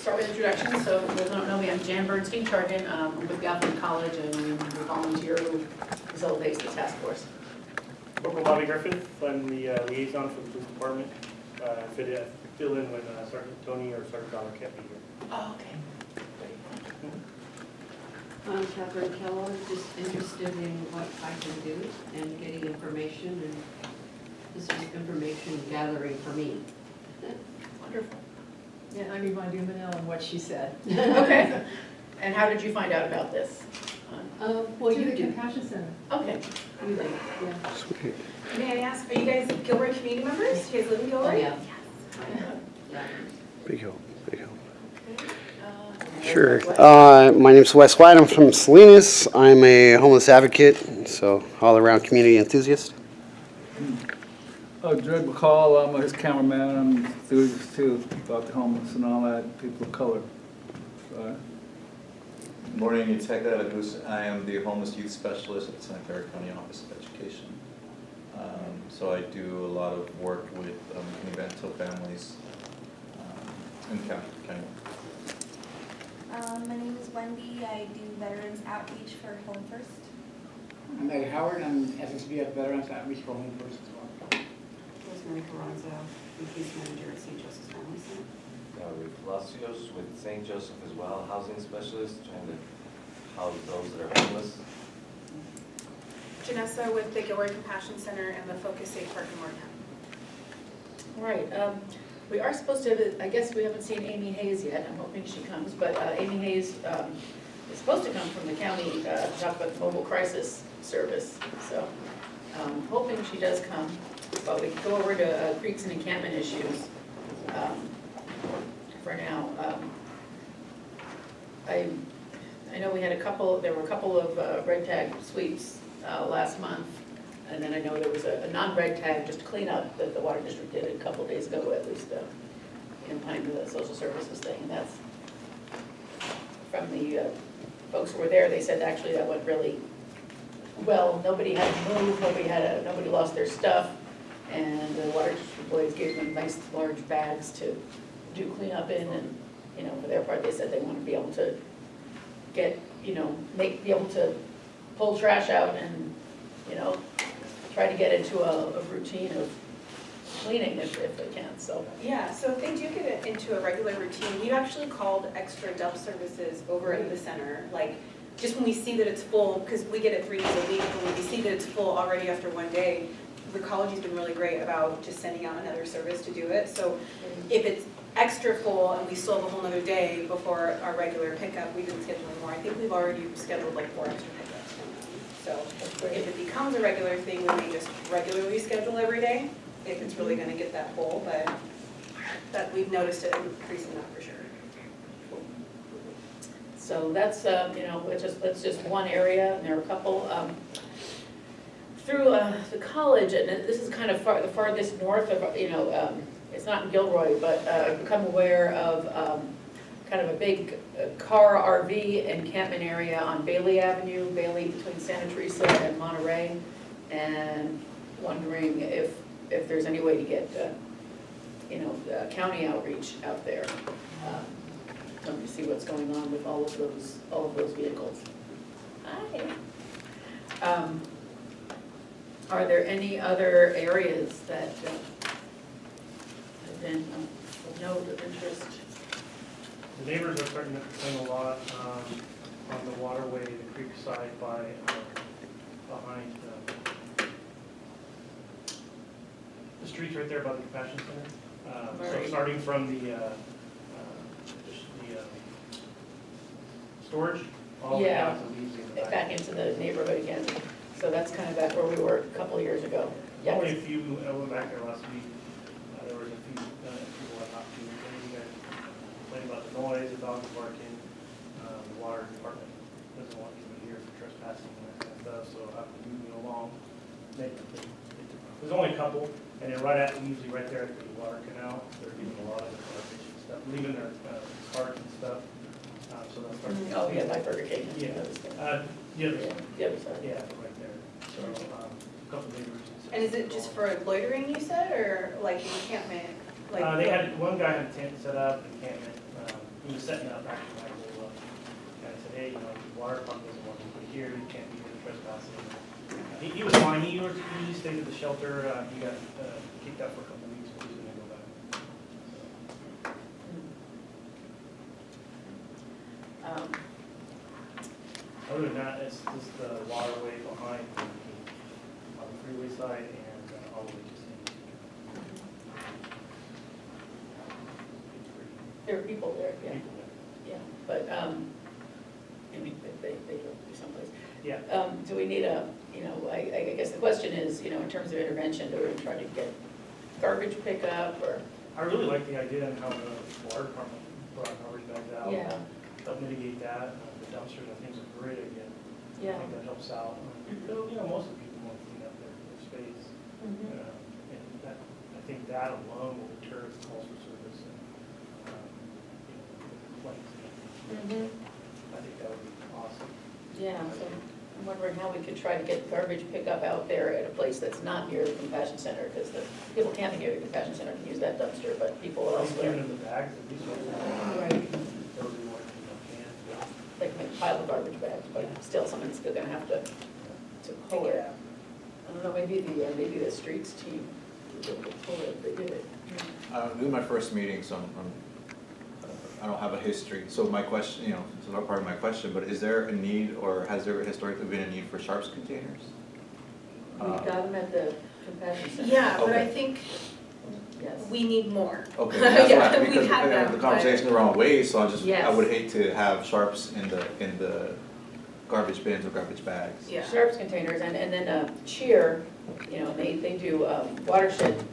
start with introductions. So for those who don't know me, I'm Jan Bernstein Chargan. I'm with Gotham College and I'm a volunteer who facilitates the task force. Corporal Bobby Griffith, I'm the liaison for the police department. Fill in when Sergeant Tony or Sergeant Dollar can't be here. Oh, okay. I'm Catherine Keller, just interested in what I can do and getting information, and this is information gathering for me. Wonderful. Yeah, I'm Yvonne Dumanel and what she said. Okay. And how did you find out about this? Well, To you the do. Compassion Center. Okay. You do, yeah. Sweet. May I ask, are you guys Gilroy community members? Do you guys live in Gilroy? Oh, yeah. Yeah. Big help, big help. Uh, Sure. My name's Wes White. I'm from Salinas. I'm a homeless advocate, so all-around community enthusiast. Dred McCall, I'm his cameraman, I'm enthused too about the homeless and all that, people of color. So, Good morning, Detective Agus. I am the homeless youth specialist at the Santa Clara County Office of Education. So I do a lot of work with confidential families in Encampment County. My name is Wendy. I do Veterans Outreach for Home First. I'm Ed Howard. I'm SSVF Veterans Outreach for Home First as well. Rosemary Carranza, case manager at St. Joseph's Family Center. With Palacios, with St. Joseph as well, housing specialist, trying to house those that are homeless. Janessa with the Gilroy Compassion Center and the Focus Safe Park in Morgantown. All right. We are supposed to, I guess we haven't seen Amy Hayes yet. I'm hoping she comes, but Amy Hayes is supposed to come from the county to talk about the mobile crisis service. So hoping she does come. But we can go over to creeks and encampment issues for now. I know we had there were a couple of red tag sweeps last month. And then I know there was a non-red tag, just cleanup that the Water District did a couple days ago, at least, in time the social services thing. And that's from the folks who were there. They said actually that went really well. Nobody had to move, nobody lost their stuff, and the Water District employees gave them nice large bags to do cleanup in. And for their part, they said they want to be able to get, be able to pull trash out and try to get into a routine of cleaning if they can, so. Yeah, so if they do get it into a regular routine, we've actually called extra dump services over at the center. Like, just when we see that it's full, because we get it 3 days a week, but when we see that it's full already after one day, the college's been really great about just sending out another service to do it. So if it's extra full and we still have a whole nother day before our regular pickup, we've been scheduling more. I think we've already scheduled like 4 extra pickups. So if it becomes a regular thing, we may just regularly schedule every day, if it's really gonna get that full, but that we've noticed it increasing that for sure. So that's, that's just one area, and there are a couple. Through the college, and this is kind of the farthest north of, it's not in Gilroy, but I've become aware of kind of a big car RV encampment area on Bailey Avenue, between Santa Teresa and Monterey, and wondering if there's any way to get, county outreach out there. To see what's going on with all of those vehicles. Hi. Are there any other areas that have been of note of interest? The neighbors are starting to complain a lot on the waterway, the creek side behind the streets right there by the Compassion Center. So starting from the storage all the way down to leaves in the Back into the neighborhood again. So that's kind of back where we were a couple of years ago. Yeah. Only a few, I went back there last week, there was a few people I talked to, you guys complaining about the noise, the dogs barking, the water department doesn't want anybody here for trespassing and that kind of stuff, so I have to move along. There's only a couple, and then usually right there at the water canal, they're leaving a lot of the garbage and stuff, leaving their carts and stuff, so that's starting. Oh, yeah, by Burger King. Yeah, The other side. Yeah, right there, so a couple neighbors. And is it just for loitering, you said, or like encampment? They had, one guy had a tent set up, encampment, he was setting up actually, I will, kind of say, hey, you know, the water pump doesn't want to put it here, you can't be here trespassing. He was fine, he stayed at the shelter, he got kicked out for a couple of weeks, but he's gonna go back. Other than that, it's just the waterway behind on the freeway side and all the way to St. There are people there, yeah, People there. yeah, but, I mean, they go through someplace. Yeah. Do we need a, you know, I guess the question is, you know, in terms of intervention, do we try to get garbage pickup or? I really like the idea on how the water department brought garbage bags out. Yeah. Help mitigate that. The dumpsters, I think, is a great idea. Yeah. I think that helps out. You know, most of the people want to clean up their space. Mhm. And that, I think that alone will deter the calls for service and, you know, the complaints. Mhm. I think that would be awesome. Yeah, so I'm wondering how we could try to get garbage pickup out there at a place that's not near the Compassion Center, because the people camping near the Compassion Center can use that dumpster, but people Well, he's elsewhere. giving them the bags, at least. Right. Those who want to, can. They can make a pile of garbage bags, but still someone's still gonna have to pull it. I don't know, maybe the streets team will pull it, they did it. This is my first meeting, so I don't have a history. So my question, you know, it's not part of my question, but is there a need, or has there historically been a need for sharps containers? We got them at the Compassion Center. Yeah, but I Okay. think Yes. we need more. Okay, that's Yeah, why, we've because had them, the but- conversation the wrong way, so I Yes. would hate to have sharps in the garbage bins or garbage bags. Yeah. Sharps containers, and then Cheer, you know, they do watershed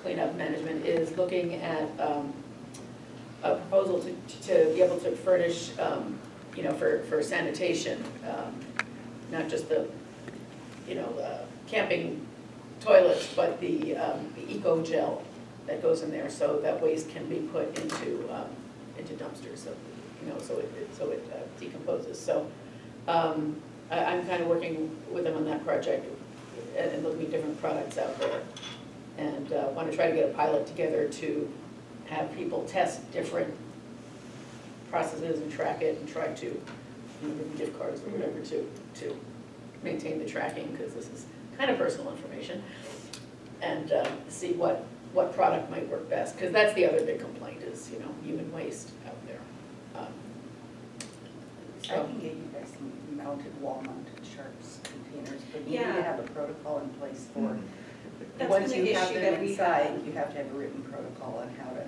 cleanup management, is looking at a proposal to be able to furnish, you know, for sanitation, not just the, you know, camping toilets, but the eco gel that goes in there, so that waste can be put into dumpsters, so, you know, so it decomposes. So I'm kind of working with them on that project and looking at different products out there. And want to try to get a pilot together to have people test different processes and track it and try to, you know, give them gift cards or whatever to maintain the tracking, because this is kind of personal information. And see what product might work best, because that's the other big complaint is, you know, human waste out there. I can get you guys some wall-mounted sharps containers, but you need Yeah. to have a protocol in place for, That's once been the you have issue them that we inside, have. you have to have a written protocol on how to,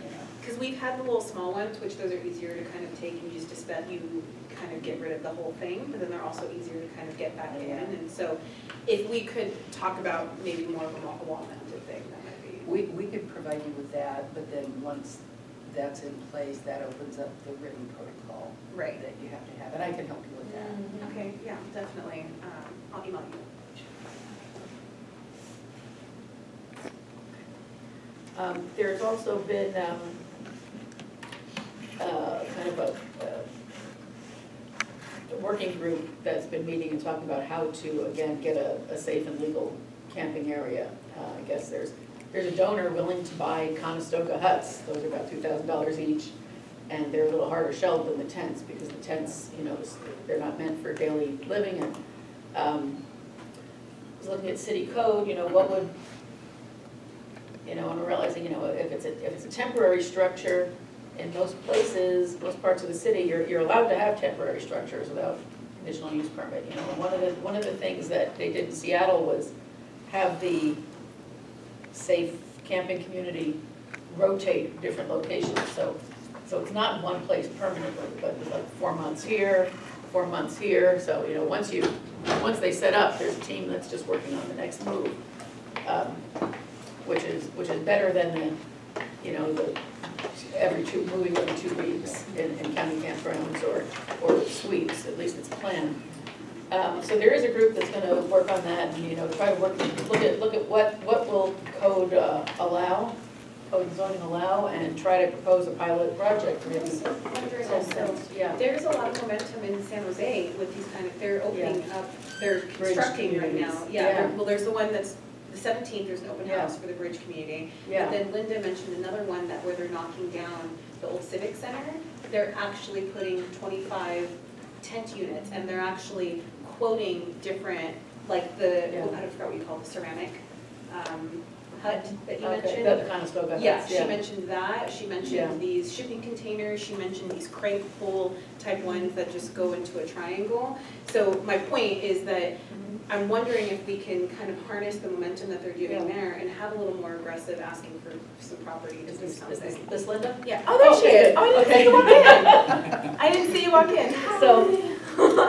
you know. Because we've had the little small ones, which those are easier to kind of take and just dispense, you kind of get rid of the whole thing, but then they're also easier to kind of get back in. Yeah. And so if we could talk about maybe more of a wall-mounted thing, that might be. We could provide you with that, but then once that's in place, that opens up the written protocol Right. that you have to have, and I can help you with that. Okay, yeah, definitely. I'll email you. There's also been kind of a working group that's been meeting and talking about how to, again, get a safe and legal camping area. I guess there's a donor willing to buy Conestoga huts. Those are about $2,000 each, and they're a little harder shelled than the tents, because the tents, you know, they're not meant for daily living. And I was looking at city code, you know, what would, you know, and realizing, you know, if it's a temporary structure, in most places, most parts of the city, you're allowed to have temporary structures without conditional use permit. You know, and one of the things that they did in Seattle was have the safe camping community rotate different locations. So it's not one place permanently, but it's like 4 months here, 4 months here. So, you know, once they set up, there's a team that's just working on the next move, which is better than the, you know, the moving every 2 weeks in county campgrounds or suites. At least it's planned. So there is a group that's going to work on that, and, you know, try to look at what will code allow, code and zoning allow, and try to propose a pilot project. Maybe. Also, Yeah. there's a lot of momentum in San Jose with these kind of, they're opening up, they're Bridge constructing right now. communities. Yeah, Yeah. well, there's the one that's, the 17th, there's an open Yeah. house for the bridge community. Yeah. And then Linda mentioned another one where they're knocking down the old Civic Center, they're actually putting 25 tent units, and they're actually quoting different, like the, Yeah. I forgot what you call it, the ceramic hut that you Okay, mentioned. the kind of spoke of. Yeah, she mentioned that, she Yeah. mentioned these shipping containers, she mentioned these crate pull type ones that just go into a triangle. So my point is that I'm wondering if we can kind of harness the momentum that they're doing Yeah. there and have a little more aggressive asking for some property to Is do this something. this Linda? Yeah, oh, there she is, oh, I didn't see you walk in. I didn't see you walk in. So,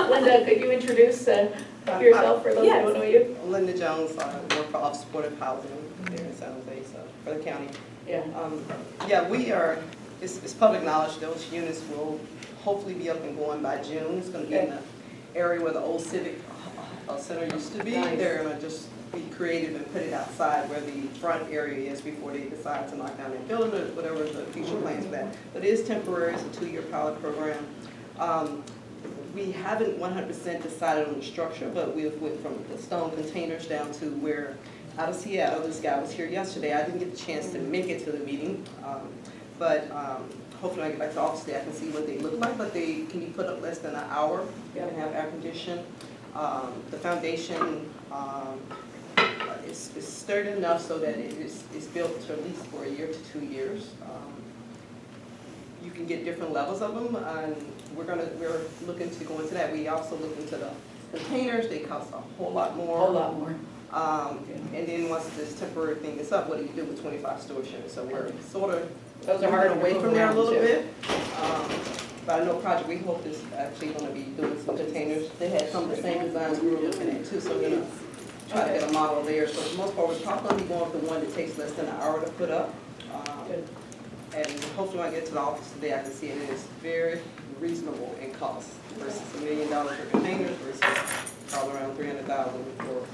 Linda, could you introduce yourself for those who don't know you? Linda Jones, I work for Office Supportive Housing there in San Jose, so, for the county. Yeah. Yeah, we are, it's public knowledge, those units will hopefully be up and going by June. It's gonna be in the area where the old Civic Center used to be. Nice. They're gonna just be creative and put it outside where the front area is before they decide to knock down their building or whatever the future plans for that. But it is temporary, it's a 2-year pilot program. We haven't 100% decided on the structure, but we went from the stone containers down to where, out of Seattle, this guy was here yesterday. I didn't get the chance to make it to the meeting, but hopefully when I get back to the office today, I can see what they look like, but they can be put up less than an hour. You can have air conditioning. The foundation is sturdy enough so that it's built to at least for a year to 2 years. You can get different levels of them, and we're looking to go into that. We also look into the containers. They cost a whole lot more. A whole lot more. And then once this temporary thing is up, what do you do with 25 storage units? So we're sort of Those are hard to away move from there a around, little too. bit. But I know Project We Hope is actually going to be doing some containers. They had some of the same designs we were looking at too, so we're going to try to get a model there. So for the most part, we're probably going to be going with the one that takes less than an hour to put up. Good. And hopefully when I get to the office today, I can see it is very reasonable in cost versus $1 million for containers versus probably around $300,000 for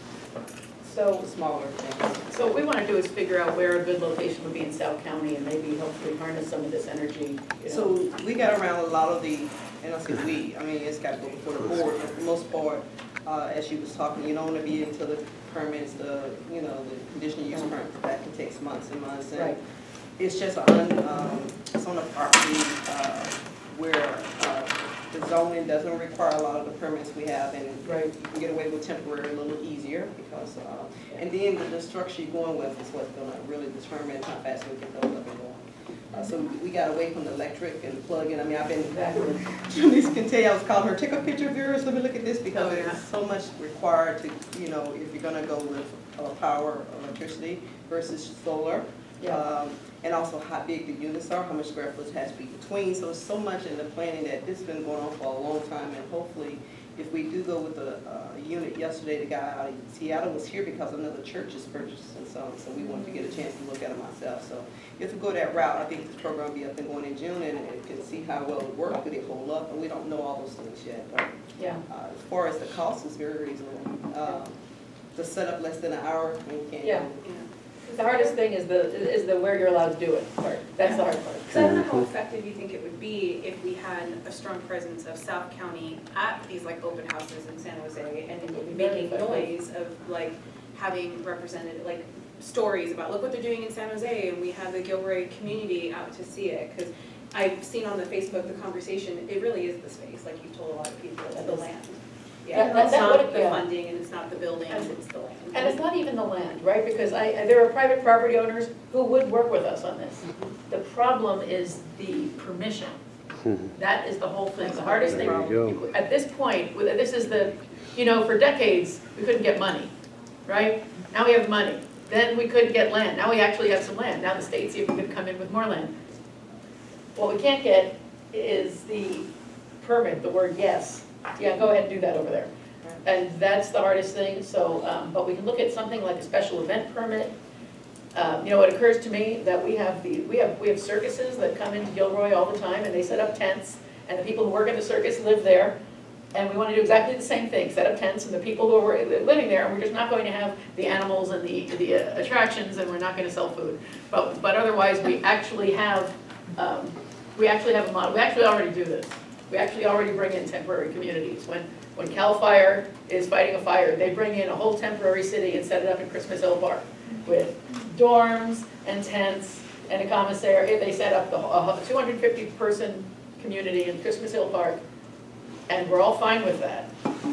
So, smaller things. so what we want to do is figure out where a good location would be in South County and maybe hopefully harness some of this energy. You know. So we got around a lot of the, and I say we, I mean, it's got to go before the board, but for the most part, as she was talking, you don't want to be into the permits, the conditional use permit, that can take months and months. And Right. it's just it's on a property where the zoning doesn't require a lot of the permits we have, and Right. you can get away with temporary a little easier because, and then the structure you're going with is what's going to really determine how fast we can build up and go. So we got away from the electric and plug-in. I mean, I've been, Janice can tell you, I was calling her, take a picture of yours, let me look at this, because there's so much required to, if you're gonna go with power, electricity versus solar. Yeah. And also how big the units are, how much square footage has to be between. So it's so much in the planning that this has been going on for a long time, and hopefully if we do go with the unit yesterday, the guy out of Seattle was here because another church is purchasing some, so we wanted to get a chance to look at it myself. So if we go that route, I think this program will be up and going in June, and it can see how well it works, could it hold up, and we don't know all those things yet. But Yeah. as far as the cost, is very reasonable. To set up less than an hour, we can't. Yeah. The hardest thing is the where you're allowed to do it part. That's the hard part. So I don't know how effective you think it would be if we had a strong presence of South County at these like open houses in San Jose and making noise of like having represented like stories about look what they're doing in San Jose, and we have the Gilroy community out to see it, because I've seen on the Facebook the conversation, it really is the space, like you told a lot of people, it's the land. Yeah, That- it's that not would- the yeah. funding and it's not the buildings, it's the land. And it's not even the land, right? Because there are private property owners who would work with us on this. The problem is the permission. That is the whole thing. The hardest thing, There you at this point, this is the, for decades, we couldn't get money, right? Now we have money. Then we couldn't get land. Now we actually have some land. Now the state's even going to come in with more land. What we can't get is the permit, the word yes. Yeah, go ahead and do that over there. And that's the hardest thing, so, but we can look at something like a special event permit. It occurs to me that we have circuses that come into Gilroy all the time, and they set up tents, and the people who work in the circus live there. And we want to do exactly the same thing, set up tents, and the people who are living there, and we're just not going to have the animals and the attractions, and we're not going to sell food. But otherwise, we actually have a model. We actually already do this. We actually already bring in temporary communities. When CAL FIRE is fighting a fire, they bring in a whole temporary city and set it up in Christmas Hill Park with dorms and tents and a commissary. They set up a 250-person community in Christmas Hill Park, and we're all fine with that.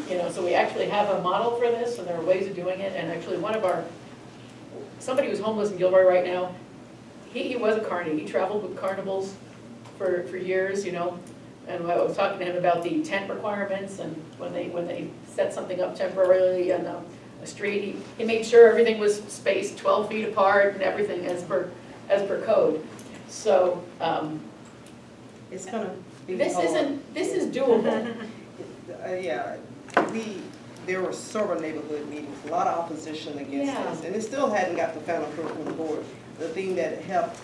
You know, so we actually have a model for this, and there are ways of doing it, and actually somebody who's homeless in Gilroy right now, he was a carny, he traveled with carnivals for years, you know, and I was talking to him about the tent requirements, and when they set something up temporarily on a street, he made sure everything was spaced 12 feet apart and everything as per code. So, It's gonna be this hard. is doable. Yeah, there were several neighborhood meetings, a lot of opposition against Yeah. this, and it still hadn't got the final approval from the board. The thing that helped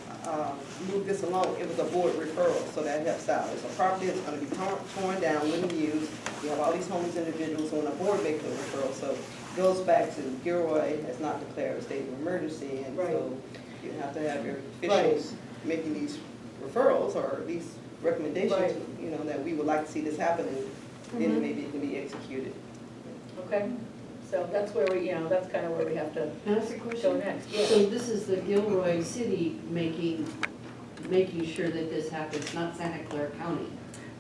move this along, it was a board referral, so that helps out. It's a property that's gonna be torn down, wouldn't be used. You have all these homeless individuals on a board making a referral, so it goes back to Gilroy has not declared a state of emergency, and so you have to have your officials making these referrals or these recommendations, you know, that we would like to see this happen, and then maybe it can be executed. Okay, so that's where we, you know, that's kind of where we have to Can I ask a go question? next. Yeah. So this is the Gilroy City making sure that this happens, not Santa Clara County?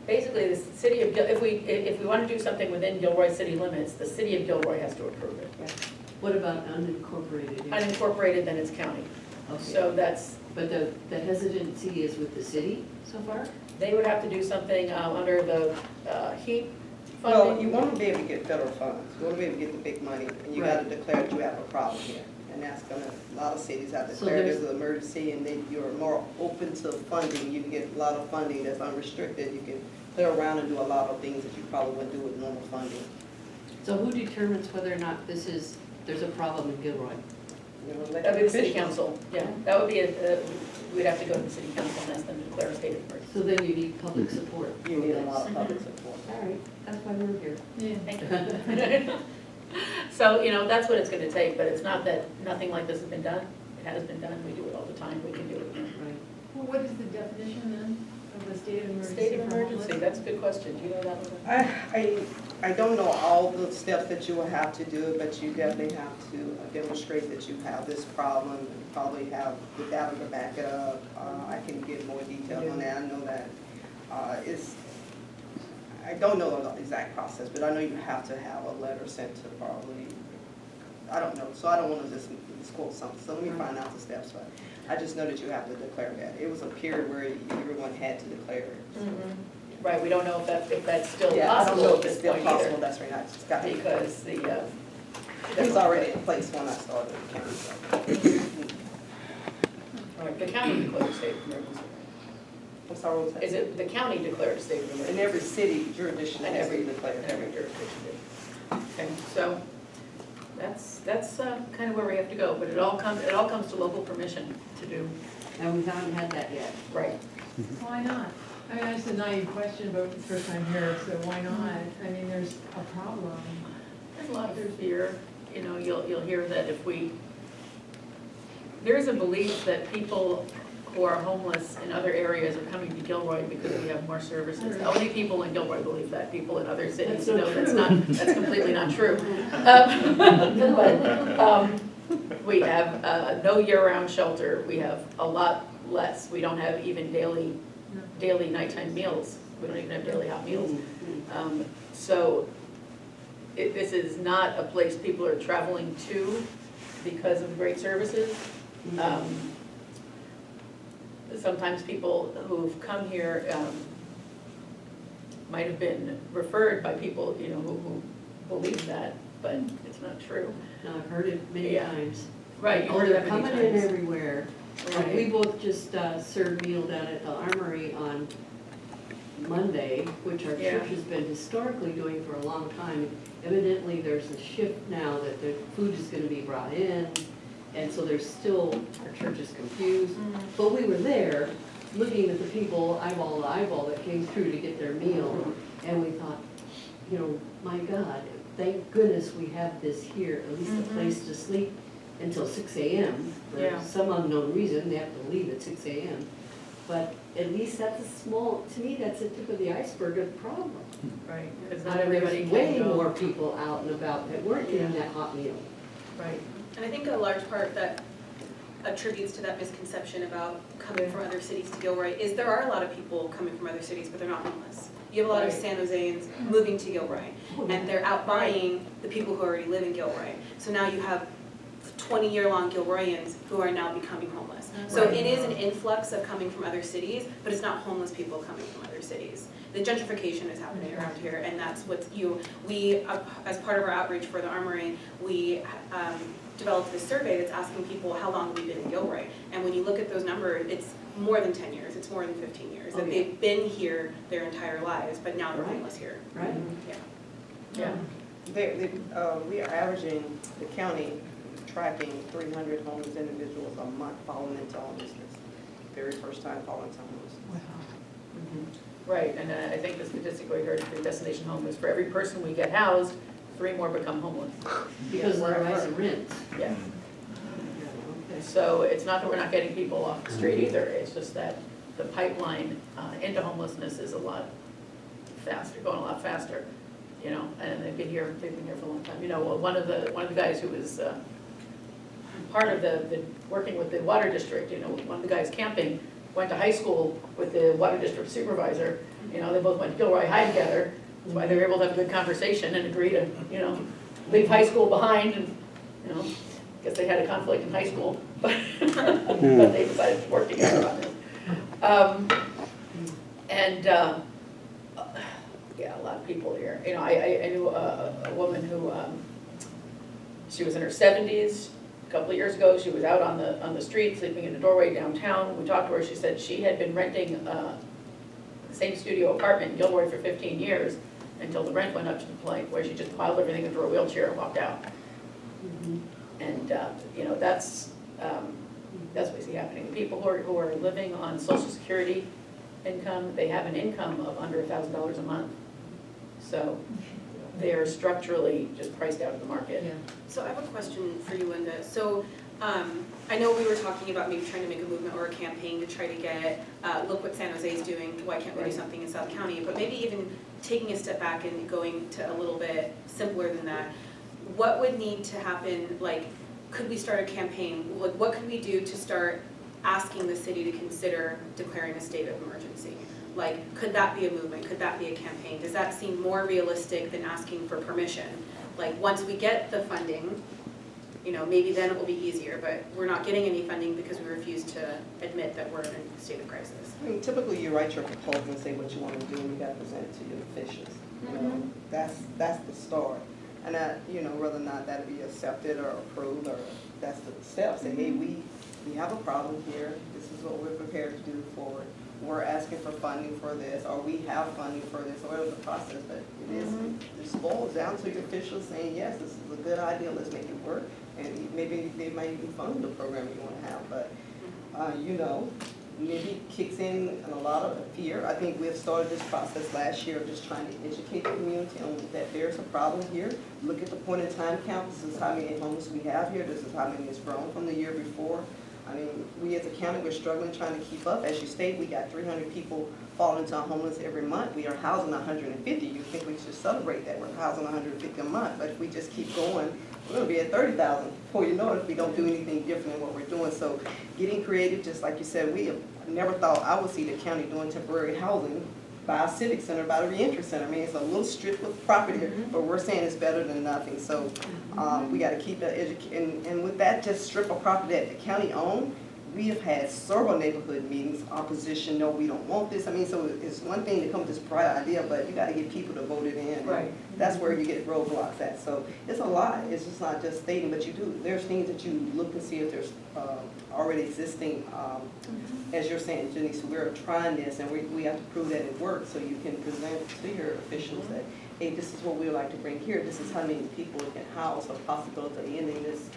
Basically, the city of, if we want to do something within Gilroy city limits, the city of Gilroy has to approve it. What about unincorporated? Unincorporated, then it's county. Okay. So that's, But the hesitancy is with the city so far? they would have to do something under the HEAP Well, funding. you want to be able to get federal funds, you want to be able to get the big money, and you got to declare that you have a problem here. And that's gonna, a lot of cities have So declared there's- there's an emergency, and then you're more open to funding, you can get a lot of funding that's unrestricted, you can play around and do a lot of things that you probably wouldn't do with normal funding. So who determines whether or not there's a problem in Gilroy? You know, That would be the city officials. council, yeah. That would be, we'd have to go to the city council and ask them to declare a state of emergency. So then you need public support. You need a lot of public support. All right, that's why we're here. Yeah. Thank you. So, you know, that's what it's gonna take, but it's not that nothing like this has been done. It has been done, we do it all the time, we can do it again. Right. Well, what is the definition then of a state of emergency? State of for emergency, homeless? that's a good question. Do you know that one? I don't know all the steps that you will have to do, but you definitely have to demonstrate that you have this problem, and probably have the data to back it up. I can get more detail on that. I know that I don't know the exact process, but I know you have to have a letter sent to probably, I don't know, so I don't want to just quote something, so let me find out the steps, but I just know that you have to declare that. It was a period where everyone had to declare it. So. Right, we don't know if that's still Yeah, I don't possible know at if it's this still point possible, either. that's right, I just got it. Because It was already in place when I started the county, so. all right, the county declared a state of emergency. I'm sorry, what was that? Is it, the county declared a state of emergency? In every city jurisdiction, And has every, to declare. and every jurisdiction did. Okay, so that's kind of where we have to go, but it all comes to local permission to do. And we haven't had that yet. Right. Why not? I mean, that's a naive question, but it's the first time here, so why not? I mean, there's a problem. There's a lot of fear, you know, you'll hear that there is a belief that people who are homeless in other areas are coming to Gilroy because we have more services. Only people in Gilroy believe that, people in other cities, That's not true. that's completely not true. We have no year-round shelter, we have a lot less, we don't have even daily nighttime meals, we don't even have daily hot meals. So this is not a place people are traveling to because of great services. Sometimes people who've come here might have been referred by people, you know, who believe that, but it's not true. No, I've heard it many times. Right, you Oh, heard they're that many coming in times. everywhere. Right. We both just served meal down at the Armory on Monday, which our Yeah. church has been historically doing for a long time. Evidently, there's a shift now that the food is gonna be brought in, and so there's still, our church is confused. But we were there, looking at the people eyeball to eyeball that came through to get their meal, and we thought, you know, my God, thank goodness we have this here, at least a place to sleep until 6 a.m. Yeah. For some unknown reason, they have to leave at 6 a.m. But at least that's a small, to me, that's the tip of the iceberg of the problem. Right, because not everybody There's can way go. more people out and about that weren't getting that hot meal. Right. And I think a large part that attributes to that misconception about coming from other cities to Gilroy is there are a lot of people coming from other cities, but they're not homeless. You have a lot of Right. San Joseans moving to Gilroy, and they're outbuying the people who already live in Gilroy. So now you have 20-year-long Gilroyans who are now becoming homeless. So Right. it is an influx of coming from other cities, but it's not homeless people coming from other cities. The gentrification is happening around here, and that's what we, as part of our outreach for the Armory, we developed this survey that's asking people how long have we been in Gilroy. And when you look at those numbers, it's more than 10 years, it's more than 15 years. That Okay. they've been here their entire lives, but now they're Right. homeless here. Right? Yeah. We are averaging, the county tracking 300 homeless individuals a month falling into homelessness. Very first time falling into homelessness. Right, and I think the statistic we heard for Destination Home is for every person we get housed, 3 more become homeless. Because of the Wherever. rise in rents. Yeah, Yeah, okay. so it's not that we're not getting people off the street either, it's just that the pipeline into homelessness is a lot faster, going a lot faster, you know, and they've been here for a long time. You know, well, one of the guys who was part of the working with the water district, you know, one of the guys camping, went to high school with the water district supervisor, you know, they both went to Gilroy High together, that's why they were able to have a good conversation and agree to, you know, leave high school behind and, you know, guess they had a conflict in high school, but they decided to work together on this. Yeah, a lot of people here, you know, I knew a woman who, she was in her 70s, a couple of years ago, she was out on the street, sleeping in a doorway downtown. We talked to her, she said she had been renting the same studio apartment in Gilroy for 15 years until the rent went up to the point where she just piled everything into her wheelchair and walked out. And, you know, that's what we see happening. The people who are living on Social Security income, they have an income of under $1,000 a month. So they are structurally just priced out of the market. Yeah. So I have a question for you, Linda. So I know we were talking about maybe trying to make a movement or a campaign to try to get, look what San Jose is doing, why can't we do something in South County? But maybe even taking a step back and going to a little bit simpler than that. What would need to happen, like, could we start a campaign? Like, what could we do to start asking the city to consider declaring a state of emergency? Like, could that be a movement? Could that be a campaign? Does that seem more realistic than asking for permission? Like, once we get the funding, you know, maybe then it will be easier, but we're not getting any funding because we refuse to admit that we're in a state of crisis. I mean, typically you write your proposal and say what you want to do, and you got to present it to your officials. You know, that's the start. And that, you know, whether or not that'll be accepted or approved, or that's the step. Say, hey, we have a problem here. This is what we're prepared to do forward. We're asking for funding for this, or we have funding for this, or whatever the process. But it is, it boils down to your officials saying, yes, this is a good idea. Let's make it work. And maybe they might even fund the program you want to have. But you know, maybe kicks in a lot of fear. I think we have started this process last year of just trying to educate the community on that there's a problem here. Look at the point in time count. This is how many homeless we have here. This is how many has grown from the year before. I mean, we as a county, we're struggling trying to keep up. As you state, we got 300 people falling into homeless every month. We are housing 150. You think we should celebrate that? We're housing 150 a month. But if we just keep going, we're going to be at 30,000 before you know it if we don't do anything different than what we're doing. So getting creative, just like you said, we have never thought I would see the county doing temporary housing by a civic center, by the reentry center. I mean, it's a little strict with property here, but we're saying it's better than nothing. So we got to keep that and with that, just strip of property that the county owned. We have had several neighborhood meetings, opposition, no, we don't want this. I mean, so it's one thing to come with this bright idea, but you got to get people to vote it in. Right. That's where you get roadblocks at. So it's a lot. It's just not just stating, but there's things that you look and see if there's already existing, as you're saying, Jenny, so we're trying this and we have to prove that it works so you can present to your officials that, hey, this is what we would like to bring here. This is how many people it can house, a possibility of ending this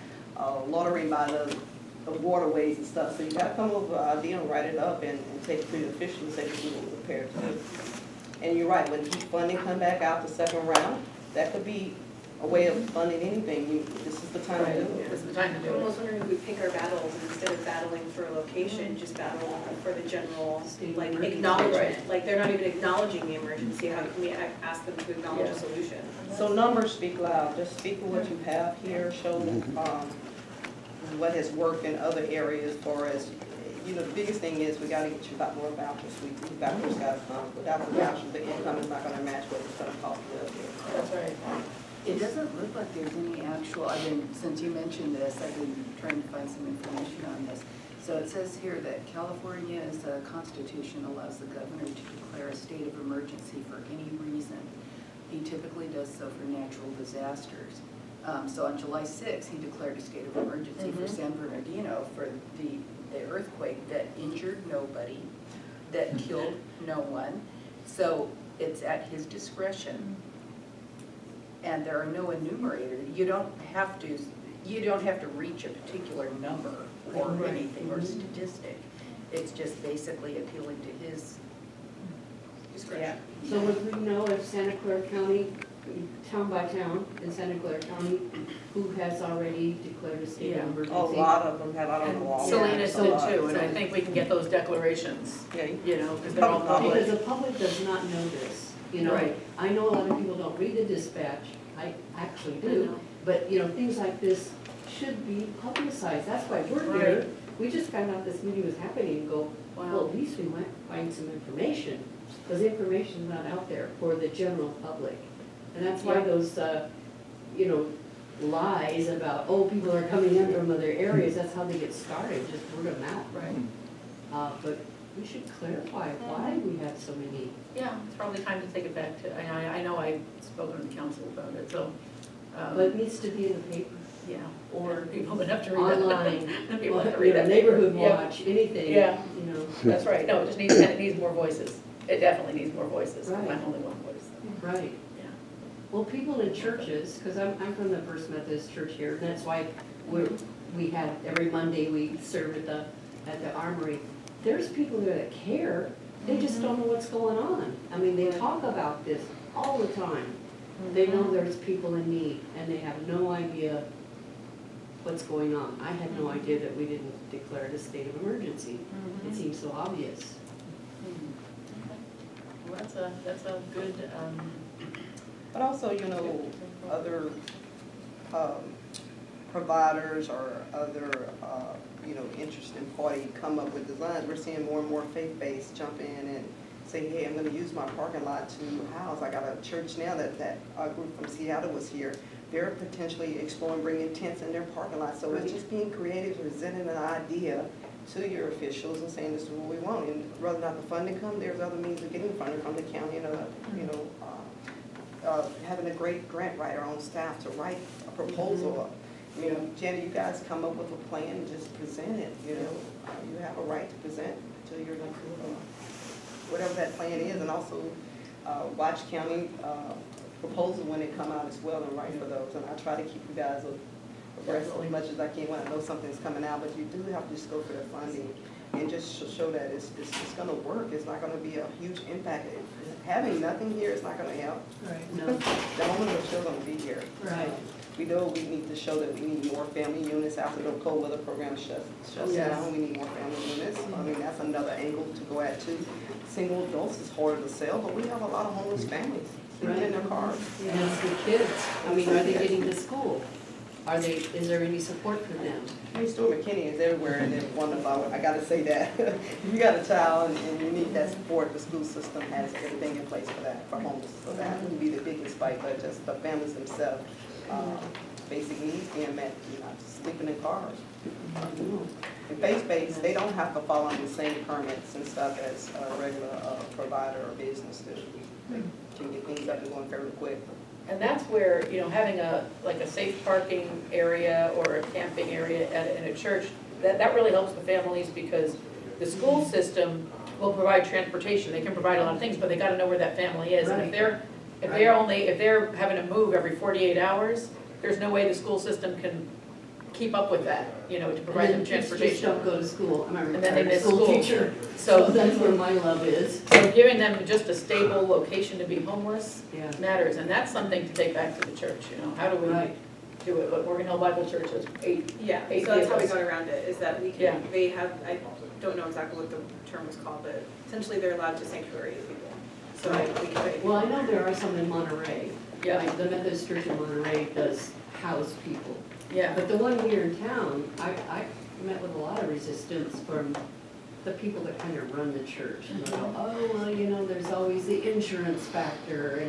loitering by the waterways and stuff. So you got to come up with an idea and write it up and take it to the officials and say this is what we're prepared to do. And you're right, when heat funding come back out the second round, that could be a way of funding anything. This is the time to do it. This is the time to do I'm it. almost wondering if we pick our battles and instead of battling for a location, just battle for the general, like, acknowledgement. Like, they're not even acknowledging the emergency. How can we ask them to acknowledge a solution? So numbers speak loud. Just speak of what you have here. Show what has worked in other areas for us. You know, the biggest thing is we gotta get you a lot more vouchers. Vouchers gotta come. Without the vouchers, the income is not gonna match what it's gonna cost to live here. That's right. It doesn't look like there's any actual, since you mentioned this, I've been trying to find some information on this. So it says here that California's constitution allows the governor to declare a state of emergency for any reason. He typically does so for natural disasters. So on July 6th, he declared a state of emergency for San Bernardino for the earthquake that injured nobody, that killed no one. So it's at his discretion. And there are no enumerators. You don't have to reach a particular number or anything or statistic. It's just basically appealing to his discretion. So would we know if Santa Clara County, town by town in Santa Clara County, who has already declared a state of emergency? A lot of them have, I don't know all. Salinas Yeah, did too, and I think we can get those declarations, Yeah. you know, because they're all Because public. the public does not know this, you know. Right. I know a lot of people don't read the dispatch, I actually do, but, you know, things like this should be publicized, that's why we're here. Right. We just found out this meeting was happening and go, well, at least we might find some information, because the information's not out there for the general public. And that's why Yeah. those, you know, lies about, oh, people are coming in from other areas, that's how they get started, just word of mouth. Right. But we should clarify why we have so many. Yeah, it's probably time to take it back to, I know I've spoken to council about it, so. But it needs to be in the paper Yeah, or people would have to read that. online, People have to or, read you know, that. neighborhood Yeah. watch, anything, Yeah. you know. That's right, no, it needs more voices. It definitely needs more voices. Right. I'm only one voice. So. Right. Yeah. Well, people in churches, because I'm from the First Methodist Church here, and that's why we had, every Monday we serve at the Armory. There's people there that care, they just don't know what's going on. I mean, they talk about this all the time. They know there's people in need, and they have no idea what's going on. I had no idea that we didn't declare it a state of emergency. It seems so obvious. Well, that's a good, But also, you know, other providers or other, you know, interested party come up with designs. We're seeing more and more faith-based jump in and say, hey, I'm gonna use my parking lot to house. I got a church now that a group from Seattle was here. They're potentially exploring bringing tents in their parking lot. So it's just being creative, presenting an idea to your officials and saying this is what we want. And whether or not the funding comes, there's other means of getting funding from the county and, you know, having a great grant writer on staff to write a proposal. You know, Jenny, you guys come up with a plan and just present it, you know. You have a right to present to your, whatever that plan is, and also watch county proposal when they come out as well and write for those. And I try to keep you guys abreast as much as I can when I know something's coming out, but you do have to just go for the funding and just show that it's gonna work. It's not gonna be a huge impact. Having nothing here is not gonna help. Right. No. The homeless are still gonna be here. Right. We know we need to show that we need more family units after the cold weather program shuts down. We need more family units. I mean, that's another angle to go at too. Single adults is harder to sell, but we have a lot of homeless families sitting in their cars. And it's the kids, I mean, are they getting to school? Is there any support for them? Hey, Stuart McKinney is everywhere, and then one of our, I gotta say that, if you got a child and you need that support, the school system has everything in place for that, for homeless. So that wouldn't be the biggest fight, but just the families themselves, basic needs being met, you know, sleeping in cars. And faith-based, they don't have to follow the same permits and stuff as a regular provider or business do. They can get things up and going fairly quick. and that's where, you know, having like a safe parking area or a camping area in a church, that really helps the families, because the school system will provide transportation. They can provide a lot of things, but they gotta know where that family is. And if they're having to move every 48 hours, there's no way the school system can keep up with that, you know, to provide them And then kids just transportation. don't go to school. I'm a And then they retired miss school school. teacher, So so that's where my love is. So giving them just a stable location to be homeless Yeah. matters, and that's something to take back to the church, you know, how do we Right. do it? But Morgan Hill Bible Church has eight Yeah, Eight so that's how we vehicles. got around it, is that we Yeah. can, they have, I don't know exactly what the term was called, but essentially they're allowed to sanctuary people. So we can. Well, I know there are some in Monterey. Yeah. Like the Methodist Church in Monterey does house people. Yeah, But the one here in town, I met with a lot of resistance from the people that kind of run the church. And they go, oh, well, you know, there's always the insurance factor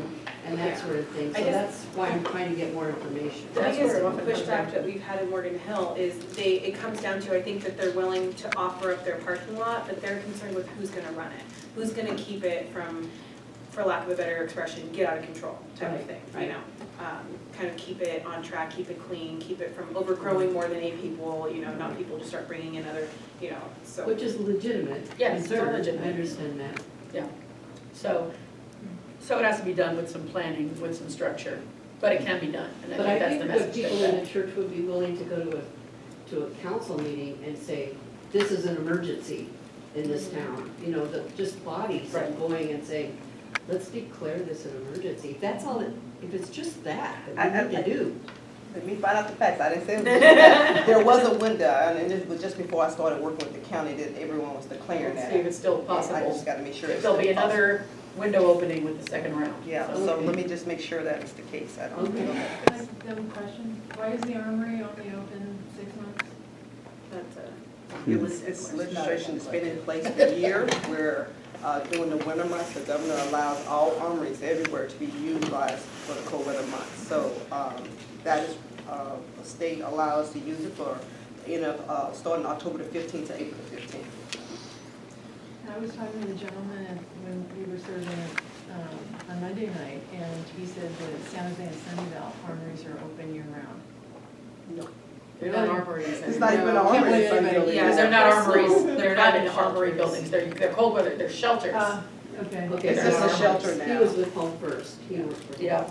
and that Yeah. sort of thing. So I guess- that's why I'm trying to get more information. The That's biggest where it often comes down pushback to. that we've had in Morgan Hill is it comes down to, I think that they're willing to offer up their parking lot, but they're concerned with who's gonna run it. Who's gonna keep it from, for lack of a better expression, get out of control type of Right, thing, you right. know? Kind of keep it on track, keep it clean, keep it from overgrowing more than 8 people, you know, not people to start bringing in other, you know, so. Which is legitimate Yes, it's all concern. legitimate. I understand that. yeah. So it has to be done with some planning, with some structure, but it can be done, and I But think I that's the think message. that people in the church would be willing to go to a council meeting and say, this is an emergency in this town. You know, just bodies Right. going and saying, let's declare this an emergency. If that's all, if it's just that we need to do. Let me find out the facts. I didn't say it was just that. There was a window, and it was just before I started working with the county that everyone was declaring Let's that. see if it's still I possible. just gotta make sure it's There'll still be possible. another window opening with the second round. Yeah, so let me just make sure that is the case. I don't Okay. know. I have a question. Why is the armory only open 6 months? That's It's legislation that's been in place for years where during the winter months, the governor allows all armories everywhere to be utilized for the cold weather months. So that is, the state allows to use it for, you know, starting October the 15th to April the 15th. I was talking to the gentleman when we were serving on Monday night, and he said that San Jose and Sunnyvale armories are open year-round. They're not armories. It's not even an anymore. armory. Can't believe anybody- Yeah, they're not armories, Personal- they're not in private armory shelters. buildings, they're cold weather, they're shelters. Okay. Okay, It's so just a shelter He now. was with Home First. He worked for. Yeah,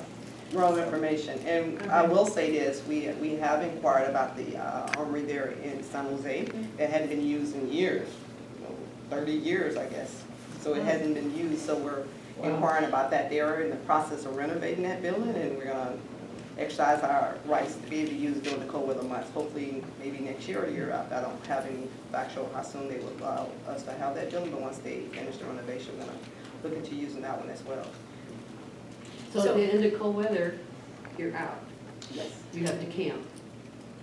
Wrong information. And I will say this, we have inquired about the armory there in San Jose. It hadn't been used in years, 30 years, I guess. So it hasn't been used, so we're Wow. inquiring about that. They are in the process of renovating that building, and we're gonna exercise our rights to be able to use it during the cold weather months. Hopefully, maybe next year or the year after. I don't have any factual how soon they will allow us to have that building, but once they finish the renovation, we're gonna look into using that one as well. So at the end of cold weather, you're out. Yes. You have to camp.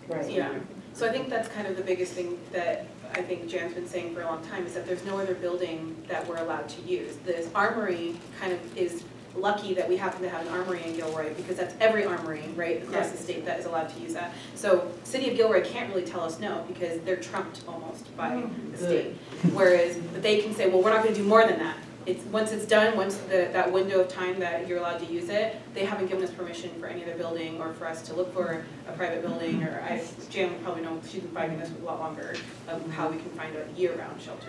right. Yeah, so I think that's kind of the biggest thing that I think Jan's been saying for a long time, is that there's no other building that we're allowed to use. This armory kind of is lucky that we happen to have an armory in Gilroy, because that's every armory, right, across the state that is allowed to use that. So City of Gilroy can't really tell us no, because they're trumped almost by the state. Whereas they can say, well, we're not gonna do more than that. Once it's done, once that window of time that you're allowed to use it, they haven't given us permission for any other building or for us to look for a private building, or Jan will probably know, she's been fighting this a lot longer, of how we can find a year-round shelter.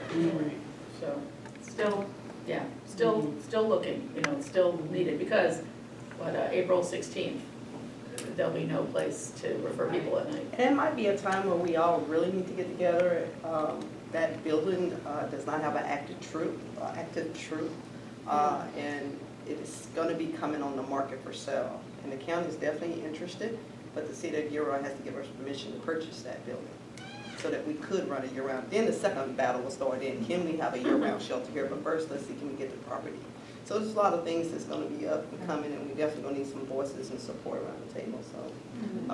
So, still, yeah, still looking, you know, it's still needed, because, April 16th, there'll be no place to refer people at night. And it might be a time where we all really need to get together. That building does not have an active troop, and it is gonna be coming on the market for sale. And the county is definitely interested, but the city of Gilroy has to give us permission to purchase that building so that we could run it year-round. Then the second battle will start in, can we have a year-round shelter here? But first, let's see, can we get the property? So there's a lot of things that's gonna be up and coming, and we definitely gonna need some voices and support around the table, so.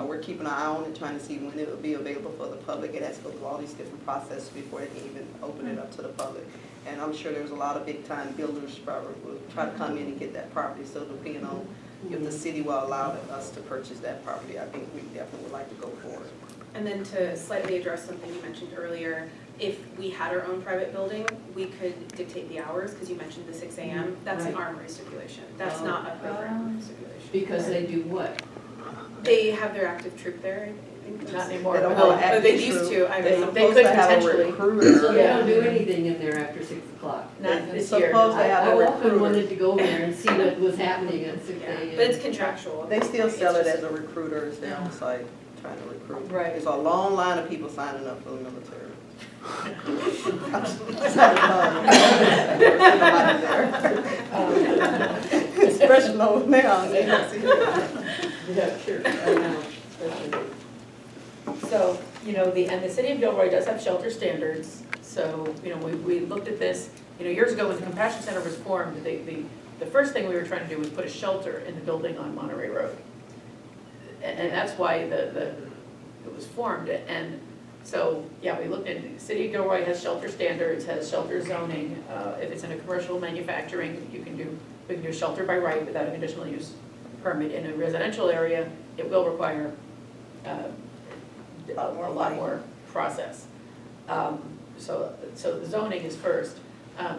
We're keeping an eye on it, trying to see when it will be available for the public. It has to go through all these different processes before they can even open it up to the public. And I'm sure there's a lot of big-time builders probably will try to come in and get that property, so depending on if the city will allow us to purchase that property, I think we definitely would like to go for it. And then to slightly address something you mentioned earlier, if we had our own private building, we could dictate the hours, because you mentioned the 6 a.m. That's an Right. armory stipulation. That's not a program stipulation. Because they do what? They have their active troop there. Not anymore. They don't Oh, have an active they used troop. to, I They're mean, they supposed could to have a potentially. recruiter. So they Yeah. don't do anything in there after 6 o'clock? Not It's this year. supposed to have I a often recruiter. wanted to go there and see what was happening at 6 Yeah, a.m. but it's contractual. They still sell it It's as a recruiter, as they're on site trying to recruit. Right. There's a long line of people signing up for the military. It's not a there. Especially over now, you don't see that. Yeah, sure, I know, especially. So, you know, and the city of Gilroy does have shelter standards, so, you know, we looked at this, you know, years ago when the Compassion Center was formed, the first thing we were trying to do was put a shelter in the building on Monterey Road. And that's why it was formed. And so, yeah, we looked at, the city of Gilroy has shelter standards, has shelter zoning. If it's in a commercial manufacturing, we can do shelter by right without a conditional use permit. In a residential area, it will require a lot more process. So the zoning is first.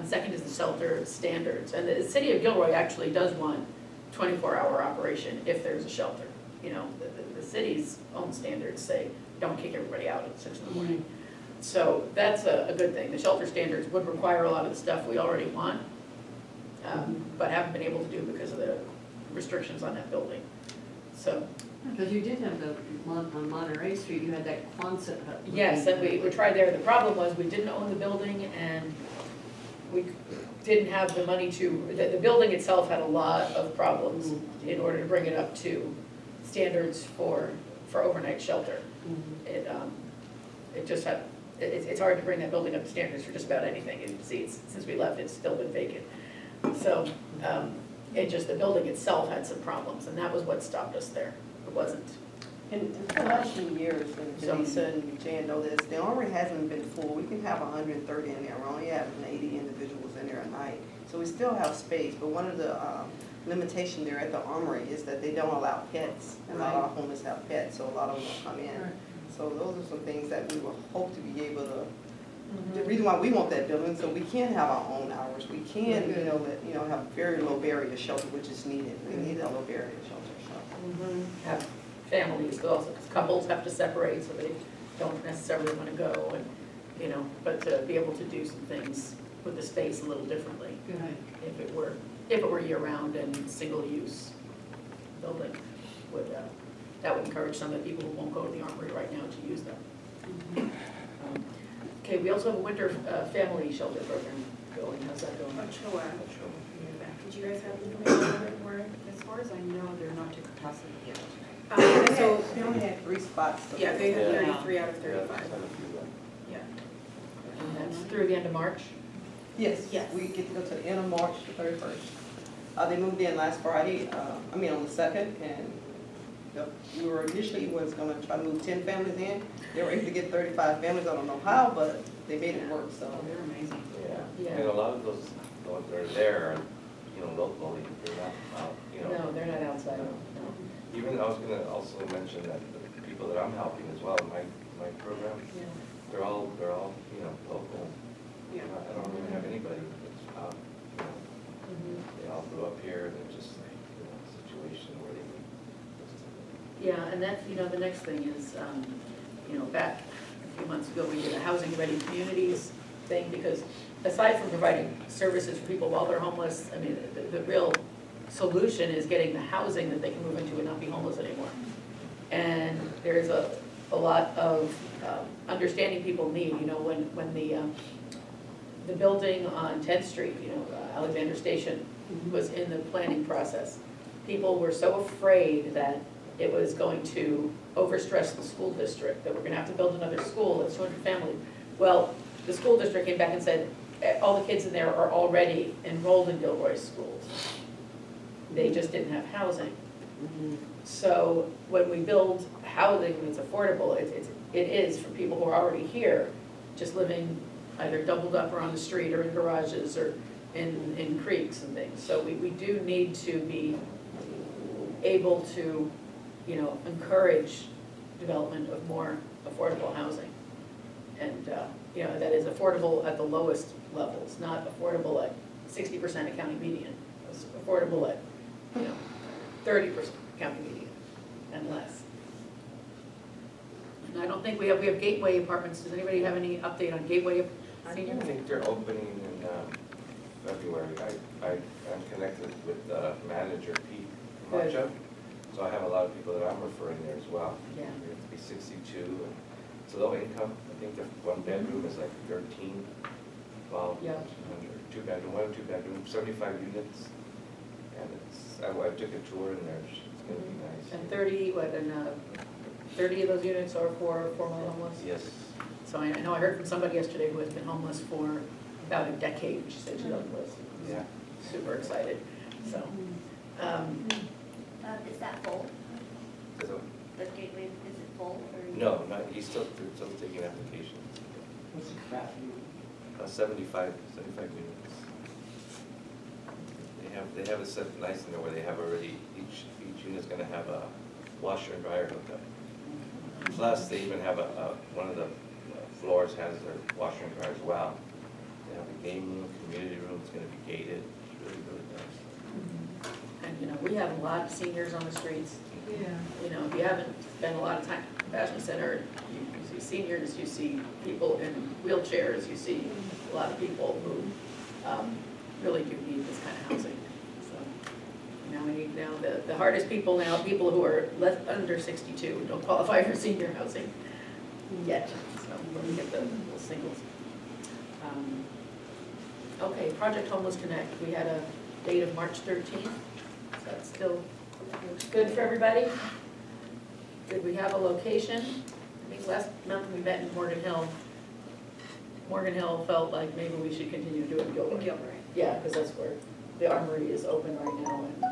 Second is the shelter standards. And the city of Gilroy actually does want 24-hour operation if there's a shelter. You know, the city's own standards say, don't kick everybody out at 6 in the morning. So that's a good thing. The shelter standards would require a lot of the stuff we already want, but haven't been able to do because of the restrictions on that building. So. Because you did have on Monterey Street, you had that Quonset hut. Yes, and we tried there. The problem was we didn't own the building and we didn't have the money the building itself had a lot of problems in order to bring it up to standards for overnight shelter. It just had, it's hard to bring that building up to standards for just about anything. And see, since we left, it's still been vacant. So the building itself had some problems, and that was what stopped us there. It wasn't. And for the last few years, and Lisa and Jan know this, the armory hasn't been full. We can have 130 in there. We're only having 80 individuals in there a night. So we still have space, but one of the limitation there at the armory is that they don't allow pets. And not all homeless have pets, so a lot of them will come in. Right. So those are some things that we will hope to be able to, the reason why we want that building, so we can have our own hours. We can, have very low barrier shelter, which is needed. We need a low barrier shelter, so. Have families, but also because couples have to separate, so they don't necessarily want to go, and but to be able to do some things with the space a little differently. Good. If it were year-round and single-use building, that would encourage some of the people who won't go to the armory right now to use them. Okay, we also have a winter family shelter program going. How's that going? Did you guys have information on it more? As far as I know, they're not to capacity yet. So, They only had 3 spots. yeah, they have Yeah. 93 out of 35. Yeah. And that's through the end of March? Yes, Yes. we get to go to the end of March, the 31st. They moved in last Friday, on the 2nd, and we were initially gonna try to move 10 families in. They were able to get 35 families, I don't know how, but they made it work, so. Oh, they're amazing. Yeah, and a lot of those that are there, locally, they're not out, No, they're not outside. No. Even, I was gonna also mention that the people that I'm helping as well, my program, they're all, local. Yeah. I don't really have anybody that's out, they all grew up here, they're just like, a situation where they need. Yeah, and that's, the next thing is, back a few months ago, we did a housing ready communities thing, because aside from providing services for people while they're homeless, I mean, the real solution is getting the housing that they can move into and not be homeless anymore. And there's a lot of understanding people need, when the building on 10th Street, Alexander Station, was in the planning process. People were so afraid that it was going to overstress the school district, that we're gonna have to build another school, that's 200 families. Well, the school district came back and said, all the kids in there are already enrolled in Gilroy schools. They just didn't have housing. So when we build housing that's affordable, it is for people who are already here, just living either doubled up or on the street or in garages or in creeks and things. So we do need to be able to, encourage development of more affordable housing. And, that is affordable at the lowest levels, not affordable at 60% of county median. It's affordable at 30% county median and less. And I don't think we have Gateway apartments. Does anybody have any update on Gateway Senior? I think they're opening in February. I'm connected with manager Pete Good. Macho, so I have a lot of people that I'm referring there as well. Yeah. You have to be 62, and so low income. I think the 1 bedroom is like 13, 12, Yeah. 2 bedroom, 1 or 2 bedroom, 75 units, and I took a tour in there. It's going to be nice. And 30 of those units are for formerly homeless? Yes. So I know I heard from somebody yesterday who has been homeless for about a decade. She said she was Yeah. super excited. So, Is that full? So, The gateway, is it full or? no, he's still taking applications. What's the capacity? 75 units. They have it set nice in there where they have already, each unit's gonna have a washer and dryer hooked up. Plus, they even have one of the floors has their washer and dryer as well. They have a game room, community room, it's gonna be gated, it's really, really nice. And, you know, we have a lot of seniors on the streets. Yeah. You know, if you haven't spent a lot of time at the Fashion Center, you see seniors, you see people in wheelchairs, you see a lot of people who really do need this kind of housing. So now we need the hardest people now, people who are under 62, who don't qualify for senior housing yet. So when we get the singles. Okay, Project Homeless Connect, we had a date of March 13th. So that still looks good for everybody? Did we have a location? I think last month we met in Morgan Hill. Morgan Hill felt like maybe we should continue to do it in Gilroy. Gilroy. Yeah, because that's where the armory is open right now, and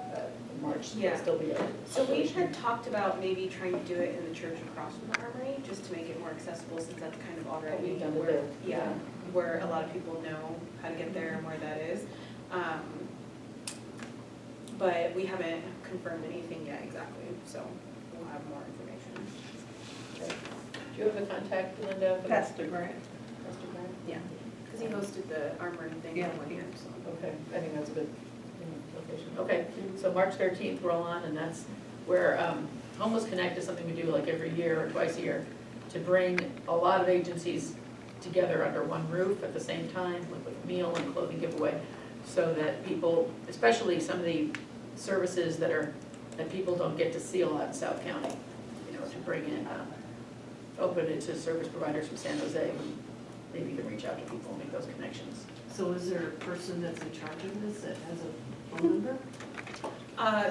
in March Yeah. it'll still be open. So we had talked about maybe trying to do it in the church across from the armory, just to make it more accessible, since that's kind of already We've done it where, there. yeah, where a lot of people know how to get there and where that is. But we haven't confirmed anything yet exactly, so we'll have more information. Okay. Do you have a contact, Linda? for Pastor Grant. Pastor Grant? Yeah, because he hosted the armory thing Yeah. one year, so. Okay, I think that's a good location. Okay, so March 13th, we're all on, and that's where Homeless Connect is something we do like every year or twice a year to bring a lot of agencies together under one roof at the same time, like with a meal and clothing giveaway, so that people, especially some of the services that people don't get to see a lot in South County, you know, to bring in, open it to service providers from San Jose, maybe you can reach out to people and make those connections. So is there a person that's in charge of this that has a phone number?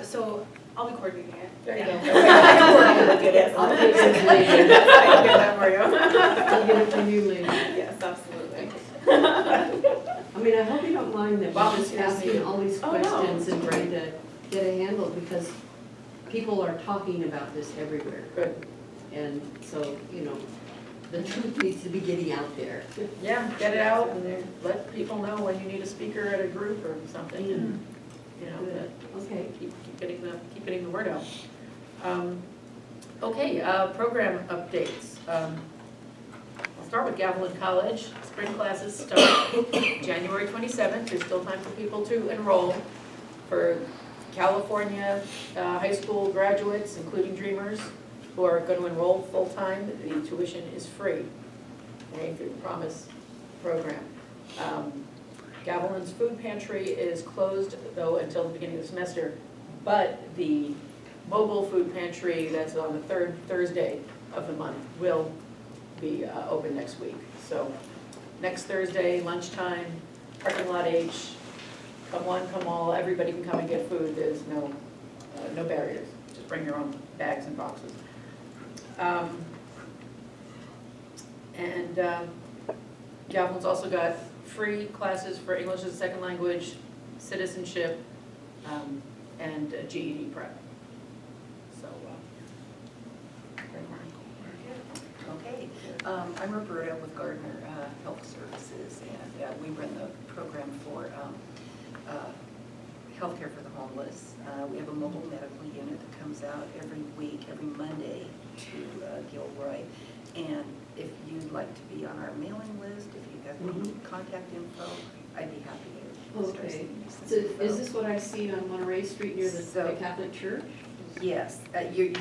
So I'll be coordinating it. There you go. I'll get it. I'll get it from Lee. I'll get that for you. I'll get it from you, Lee. Yes, absolutely. I mean, I hope you don't mind that Bob we're is just asking all these Oh, no. questions and trying to get a handle, because people are talking about this everywhere. Good. And so, you know, the truth needs to be getting out there. Yeah, get it out and then let people know when you need a speaker at a group or something, and, you know, Good. Okay. keep getting the word out. Okay, program updates. I'll start with Gavilan College. Spring classes start January 27th. There's still time for people to enroll. For California high school graduates, including Dreamers, who are going to enroll full-time, the tuition is free, okay, through the Promise program. Gavilan's food pantry is closed, though, until the beginning of the semester, but the mobile food pantry that's on the third Thursday of the month will be open next week. So next Thursday, lunchtime, parking lot H, come one, come all, everybody can come and get food, there's no barriers, just bring your own bags and boxes. Gavilan's also got free classes for English as a second language, citizenship, and GED prep. So, Okay, I'm Roberta with Gardner Health Services, and we run the program for healthcare for the homeless. We have a mobile medical unit that comes out every week, every Monday to Gilroy. And if you'd like to be on our mailing list, if you have any contact info, I'd be happy to start Okay. sending you some So info. is this what I see on Monterey Street near the So- Catholic Church? Yes, you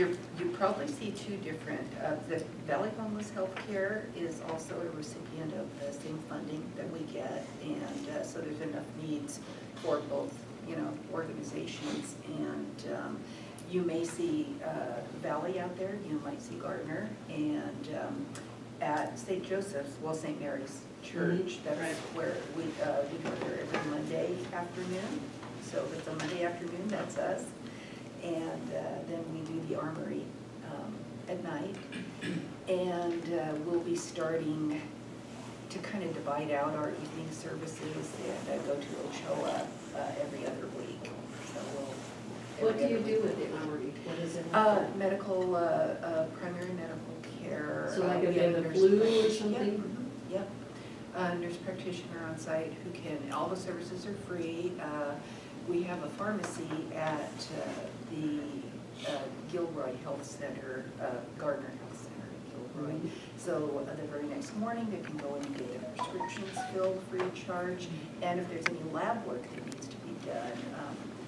probably see two different. The Valley Homeless Healthcare is also a recipient of the same funding that we get, and so there's enough needs for both, you know, organizations. And you may see Valley out there, you might see Gardner, and at St. Joseph's, well, St. Mary's Church, that's where we go there every Monday afternoon. So if it's a Monday afternoon, that's us. And then we do the armory at night. And we'll be starting to kind of divide out our evening services and go to Ochoa every other week. So we'll. What do you do at the armory? What is it? Medical, primary medical care. So like if we they have a nurse flu or practitioner. something? Yep. Nurse practitioner on site who can, all the services are free. We have a pharmacy at the Gilroy Health Center, Gardner Health Center in Gilroy. So the very next morning, they can go in and get their prescriptions filled free of charge. And if there's any lab work that needs to be done,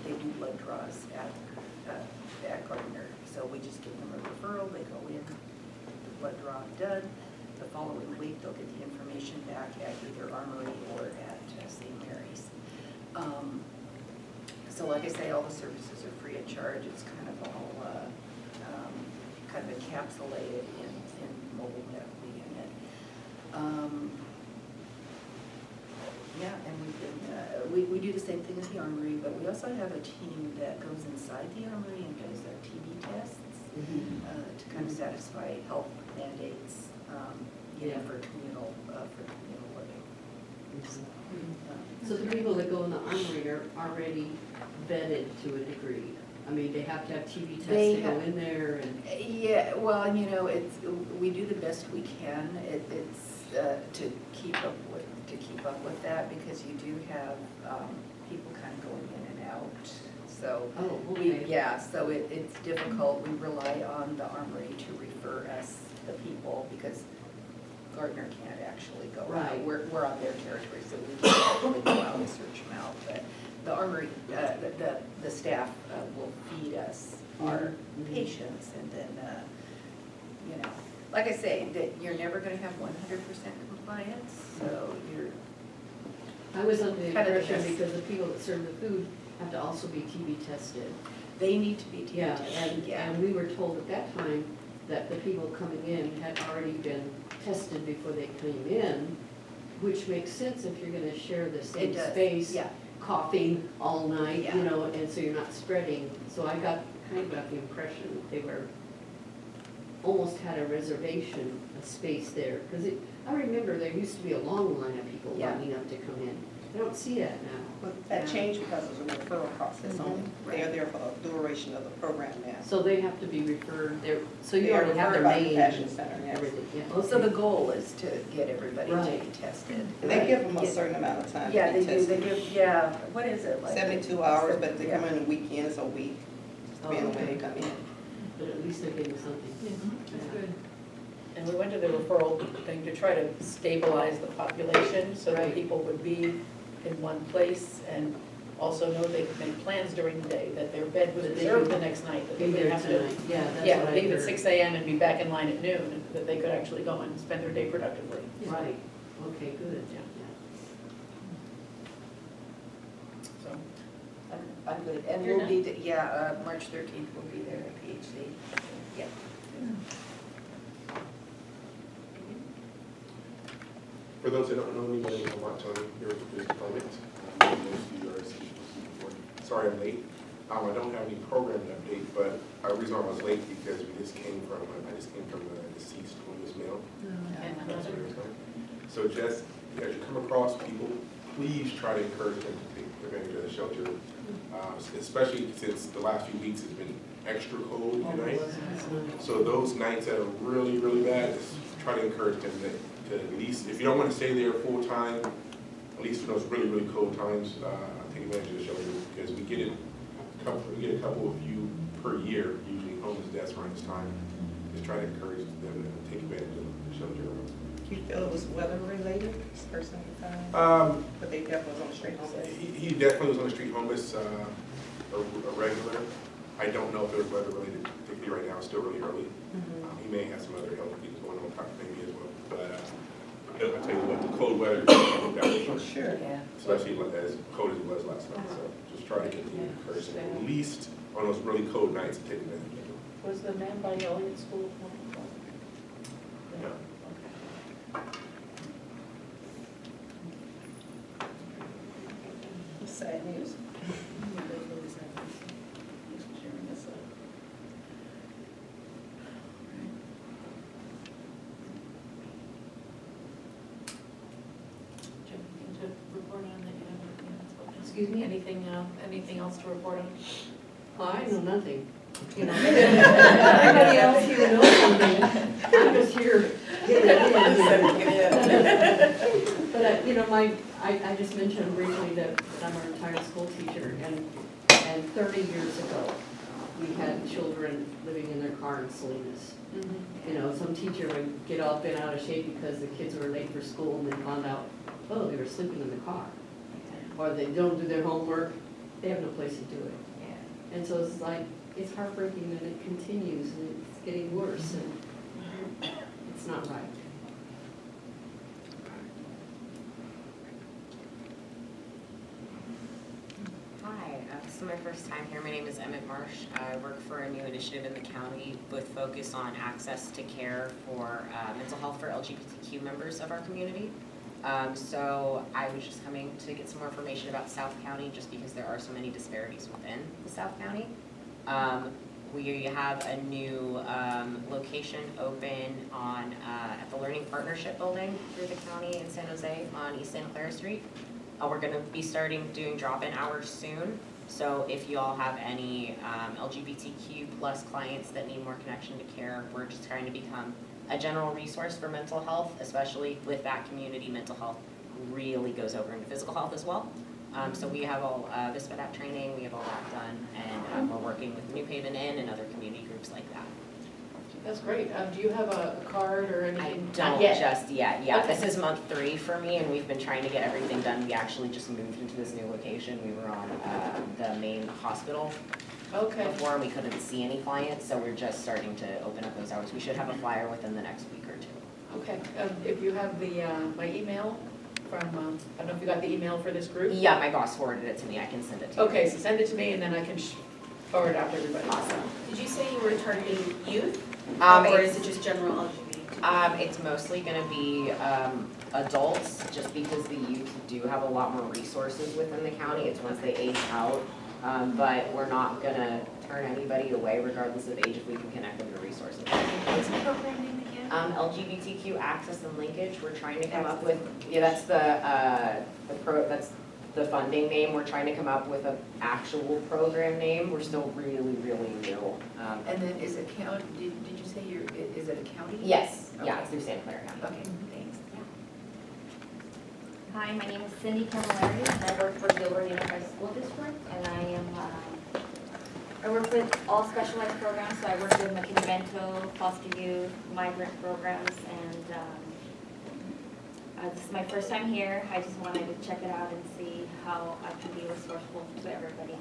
they do blood draws at Gardner. So we just give them a referral, they go in, the blood draw done. The following week, they'll get the information back at either Armory or at St. Mary's. So like I say, all the services are free of charge. It's kind of all kind of encapsulated in mobile medical unit. Yeah, and we've been, we do the same thing as the Armory, but we also have a team that goes inside the Armory and does TB tests to kind of satisfy health mandates, for communal living. So the people that go in the Armory are already vetted to a degree. I mean, they have to have TB tests to go in there and. Yeah, well, and we do the best we can. It's to keep up with that, because you do have people kind of going in and out. So so it's difficult. We rely on the Armory to refer us the people, because Gardner can't actually go out. We're on their territory, so we can't actually go out and search them out. But the Armory, the staff will feed us our patients, and then, like I say, that you're never gonna have 100% compliance, so you're. I was under the impression because the people that serve the food have to also be TB tested. They need to be TB tested, And we were told at that time that the people coming in had already been tested before they came in, which makes sense if you're gonna share the same space, coughing all night, and so you're not spreading. So I got the impression that they were, almost had a reservation, a space there. Because I remember there used to be a long line of people lining up to come in. I don't see that now. But that changed because it was a referral process only. They're there for the duration of the program now. So they have to be referred there, so you They are already have their referred by the name Compassion and Center, yes. everything. Yeah, Well, so the goal is to get everybody to be tested. And they give them a certain amount of time Yeah, to be they do, tested. they give, what is it? Like 72 hours, but they come in a weekend, it's a week, depending on when they come in. But at least they're getting something. That's good. And we went to the referral thing to try to stabilize the population, so that people would be in one place, and also know they could make plans during the day, that their bed was reserved the next night, that they would have to. Yeah, that's leave at 6 a.m. and be back in line at noon, and that they could actually go and spend their day productively. Right, okay, good. So, I'm good, and You're we'll be, March 13th, we'll be there at PhD. Yeah. For those that don't know me, my name is Tony, here at the police department. Sorry I'm late. I don't have any program update, but the reason I was late because I just came from the deceased homeless male. So just as you come across people, please try to encourage them to take advantage of the shelter, especially since the last few weeks has been extra cold tonight. So those nights that are really, really bad, just try to encourage them to at least, if you don't want to stay there full time, at least in those really, really cold times, take advantage of the shelter, because we get a couple of you per year, usually homeless deaths around this time. Just try to encourage them to take advantage of the shelter. Do you feel it was weather related, this person at the time? But they definitely was on the street homeless? He definitely was on the street homeless, a regular. I don't know if it was weather related, particularly right now, it's still really early. He may have some other health things going on, maybe as well. But I'll tell you what, the cold weather, Sure. Especially as cold as it was last night. So just try to get the person, at least on those really cold nights, to take advantage of it. was the man by Elliott School? No. Sad news. Excuse me? Anything else to report on? I know nothing. You know, everybody else here knows something, I'm just here getting it in. But, you know, I just mentioned briefly that I'm a retired school teacher, and 30 years ago, we had children living in their car in Salinas. You know, some teacher would get all bent out of shape because the kids were late for school and then found out, oh, they were sleeping in the car. Or they don't do their homework, they have no place to do it. And so it's like, it's heartbreaking and it continues and it's getting worse and it's not right. Hi, this is my first time here. My name is Emmett Marsh. I work for a new initiative in the county with focus on access to care for mental health for LGBTQ members of our community. So I was just coming to get some more information about South County just because there are so many disparities within the South County. We have a new location open on at the Learning Partnership Building through the county in San Jose on East Santa Clara Street. We're going to be starting doing drop-in hours soon. So if you all have any LGBTQ plus clients that need more connection to care, we're just trying to become a general resource for mental health, especially with that community. Mental health really goes over into physical health as well. So we have all VISPADAP training, we have all that done, and we're working with New Haven Inn and other community groups like that. That's great. Do you have a card or anything? I don't just yet. Yeah, Okay. this is month 3 for me, and we've been trying to get everything done. We actually just moved into this new location. We were on the main hospital before, and we couldn't see any clients, so we're just starting to open up those hours. We should have a flyer within the next week or 2. Okay, if you have the, my email from, I don't know if you got the email for this group? Yeah, my boss forwarded it to me. I can send it to you. Okay, so send it to me and then I can forward it out to everybody. Awesome. Did you say you were targeting youth? Or is it just general LGBT? It's mostly going to be adults, just because the youth do have a lot more resources within the county. It's once they age out, but we're not going to turn anybody away regardless of age if we can connect them to resources. What's the program name again? LGBTQ access and linkage. We're trying to come up with, that's that's the funding name. We're trying to come up with an actual program name. We're still really new. And then is it county, did you say is it a county? Yes, Okay. yeah, it's through Santa Clara County. Okay, thanks. Hi, my name is Cindy Camilleri. I work for Gilroy Unified School District, and I work with all specialized programs. So I work with McKinney-Vento, foster youth, migrant programs, and this is my first time here. I just wanted to check it out and see how I can be resourceful to everybody.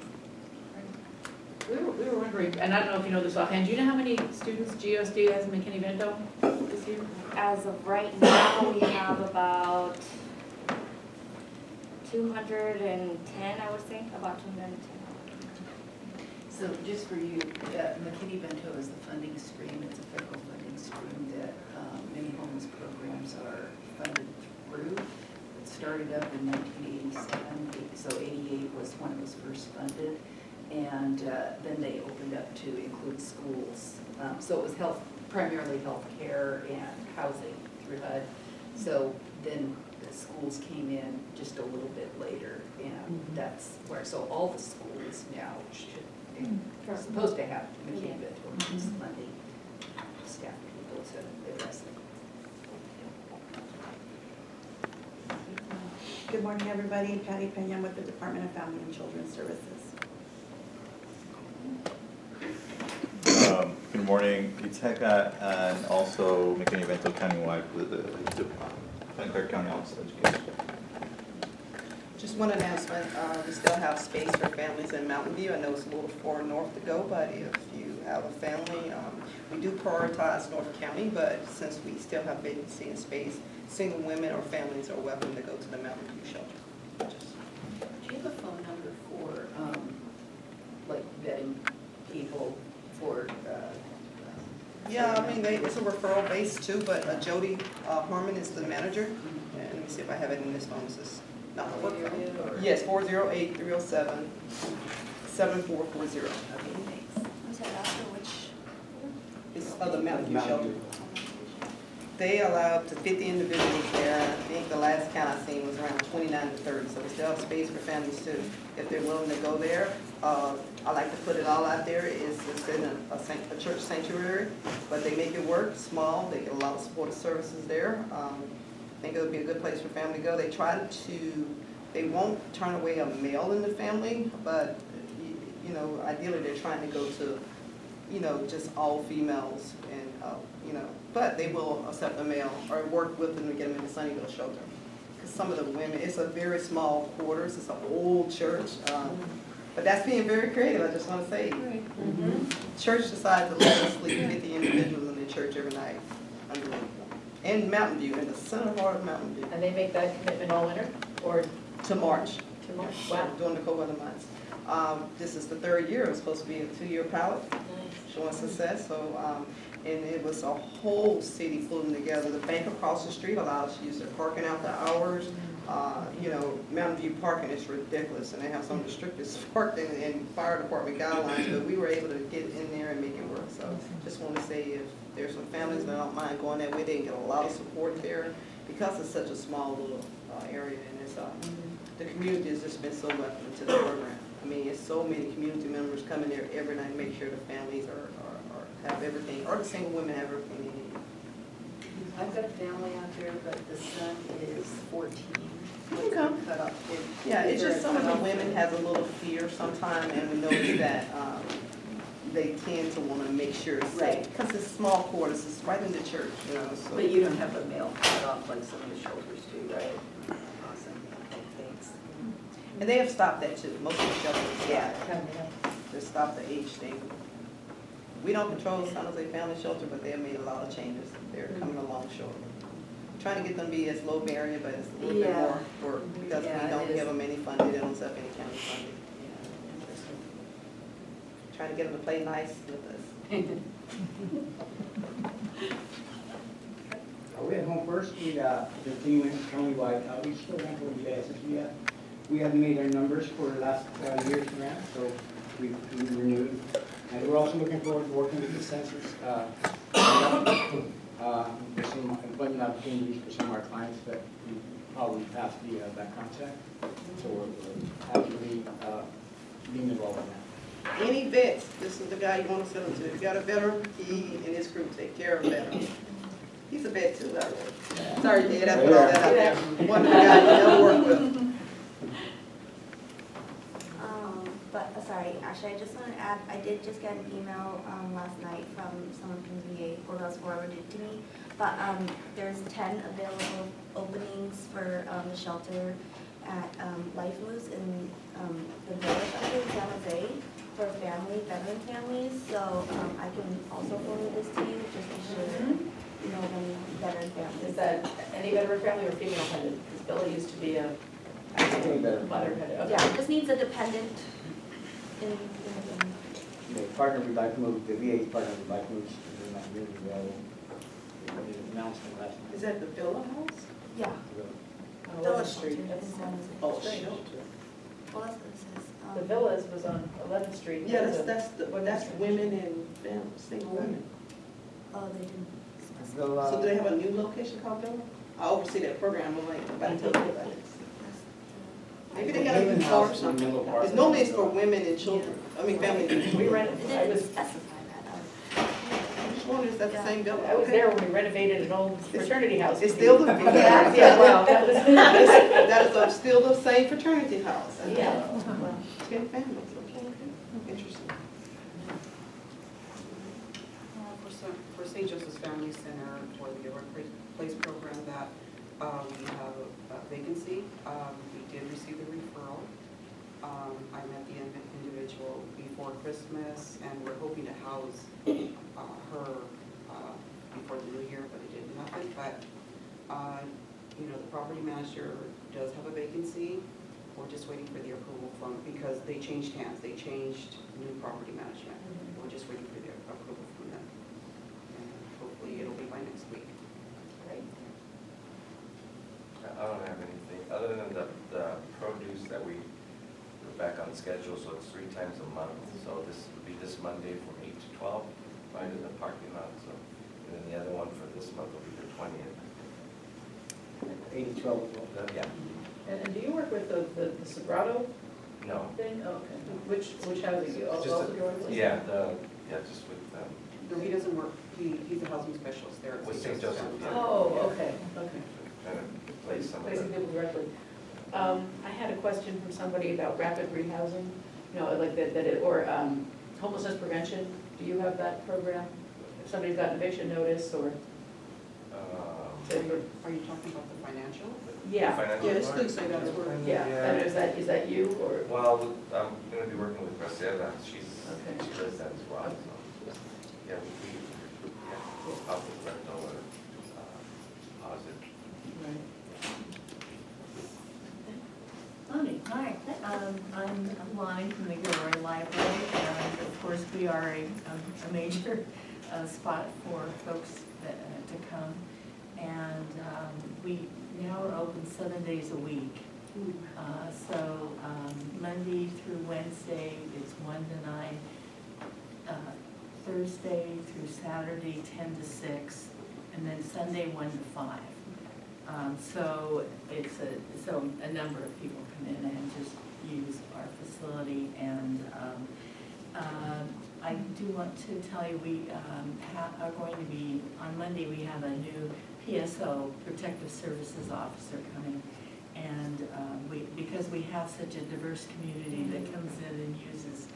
We were wondering, and I don't know if you know this offhand, do you know how many students GOSD has in McKinney-Vento this year? As of right now, we have about 210, I would say, about 210. So just for you, McKinney-Vento is the funding stream. It's a federal funding stream that many homeless programs are funded through. It started up in 1987, so 88 was when it was first funded. And then they opened up to include schools. So it was primarily health care and housing through HUD. So then the schools came in just a little bit later, and that's where, so all the schools now are supposed to have McKinney-Vento funding, staff people to address it. Good morning, everybody. Patty Pena with the Department of Family and Children's Services. Good morning, Iteka, and also McKinney-Vento countywide with the Santa Clara County Office of Education. Just one announcement, we still have space for families in Mountain View. I know it's a little far north to go, but if you have a family, we do prioritize North County, but since we still have vacancy and space, single women or families are welcome to go to the Mountain View shelter. Do you have a phone number for, like, vetting people for? Yeah, I mean, it's a referral base too, but Jody Harmon is the manager. And let me see if I have it in this phone. This is not the work phone. Yes, 408-307-7440. Okay, thanks. I'm sorry, after which? It's the Mountain View shelter. They allow up to 50 individuals there. I think the last count I seen was around 29 to 30, so we still have space for families too, if they're willing to go there. I like to put it all out there. It's in a church sanctuary, but they make it work, small. They get a lot of supportive services there. I think it would be a good place for family to go. They won't turn away a male in the family, but you know, ideally they're trying to go to, you know, just all females and, you know, but they will accept a male or work with them to get them in the Sunnyvale shelter. Because some of the women, it's a very small quarters, it's an old church, but that's being very creative, I just want to say. Church decides to let us sleep 50 individuals in the church every night. Unbelievable. In Mountain View, in the center part of Mountain View. And they make that commitment all winter, or? To March. To March, Wow. During the cold weather months. This is the third year. It was supposed to be a 2-year pilot, showing success. So, and it was a whole city pulling together. The bank across the street allows us to use their parking after hours. You know, Mountain View parking is ridiculous, and they have some of the strictest parking and fire department guidelines, but we were able to get in there and make it work. So just want to say, if there's some families that don't mind going that way, they can get a lot of support there because it's such a small little area, and it's the community has just been so welcome to the program. I mean, it's so many community members coming there every night to make sure the families have everything, or the single women have everything they need. I've got a family out there, but the son is 14. Okay. Cut up. Yeah, it's just some of the women have a little fear sometimes, and we know that they tend to want to make sure it's safe. Because it's small quarters, it's right in the church, you know. So. But you don't have a male cut off like some of the shelters do, right? Awesome. Thanks. And they have stopped that too. Most of the shelters, they stopped the age thing. We don't control San Jose Family Shelter, but they have made a lot of changes. They're coming along short. Trying to get them to be as low barrier, but it's a little bit more work because we don't give them any funding. They don't accept any county funding. Trying to get them to play nice with us. Are we at home first? We continuing countywide outreach program for you guys. We have made our numbers for the last year's grant, so we renewed. And we're also looking forward to working with the census. There's some employment opportunities for some of our clients that we probably passed the background check. So we're actively being involved in that. Any vets, this is the guy you want to sell them to. If you got a veteran, he and his crew take care of veterans. He's a vet too, by the way. Sorry, Dad, I put all that out there. One of the guys you never work with. Sorry, actually, I just want to add, I did just get an email last night from someone from VA, well, that was forwarded to me, but there's 10 available openings for the shelter at Life Moves in the village up in San Jose for veteran families, so I can also forward this to you just to show you know when veteran families. Is that any veteran family or female headed? Because Billy used to be a mother headed. Okay. Yeah, it just needs a dependent. The partner with Life Moves, the VA's partner with Life Moves, is not really available. The announcement last night. Is that the Villa House? Yeah. On 11th Street. Oh, Street. Well, that's what it says. The Villas was on 11th Street. Yeah, that's women and families, single women. Oh, they didn't. So do they have a new location called Villa? I oversee that program, I'm like, nobody told me about it. Maybe they got a new floor or something. It's normally it's for women and children, I mean, family. We rented, I was, I'm just wondering if that's the same building. I was there when we renovated an old fraternity house. It's still the, Yeah, well, that was. that is still the same fraternity house. Yeah. 10 families, okay, interesting. For St. Joseph's Family Center for the Gilroy Place program that we have a vacancy. We did receive the referral. I met the individual before Christmas and we're hoping to house her before the new year, but it didn't happen. But you know, the property manager does have a vacancy. We're just waiting for the approval from, because they changed hands. They changed new property management. We're just waiting for the approval from them. And hopefully it'll be by next week. Great. I don't have anything, other than the produce that we're back on schedule, so it's 3 times a month. So this will be this Monday from 8 to 12, right in the parking lot, so And then the other one for this month will be the 20th. 80-12 as well. Yeah, And do you work with the Sobrato no. thing? Oh, okay. Which housing, you Just also a- Gilroy? Yeah, just with, No, he doesn't work, he's a housing specialist there. at with St. Joseph. yeah. Oh, okay, okay. Trying to place some of Placing the, people directly. I had a question from somebody about rapid rehousing, you know, like or homelessness prevention. Do you have that program? If somebody's got an eviction notice or, Are you talking about the financial? yeah, financial Yes, part? please say that's where. yeah. And is that you or? Well, I'm gonna be working with Graciela, she Okay. does that as well, so, yeah, I'll put that over, positive. Right. Lonnie. Hi, I'm Lonnie from the Gilroy Library, and of course, we are a major spot for folks to come. And we now are open 7 days a week. So Monday through Wednesday, it's 1 to 9. Thursday through Saturday, 10 to 6, and then Sunday, 1 to 5. So a number of people come in and just use our facility. And I do want to tell you, we are going to be, on Monday, we have a new PSO, Protective Services Officer, coming. And because we have such a diverse community that comes in and uses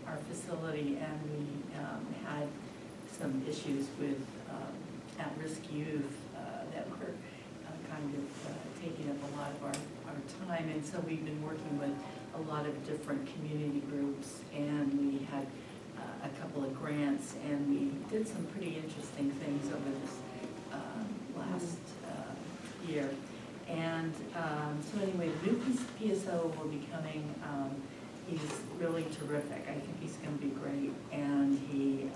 our facility, and we had some issues with at-risk youth that were kind of taking up a lot of our time. And so we've been working with a lot of different community groups, and we had a couple of grants, and we did some pretty interesting things over this last year. And so anyway, the new PSO will be coming. He's really terrific. I think he's going to be great. And he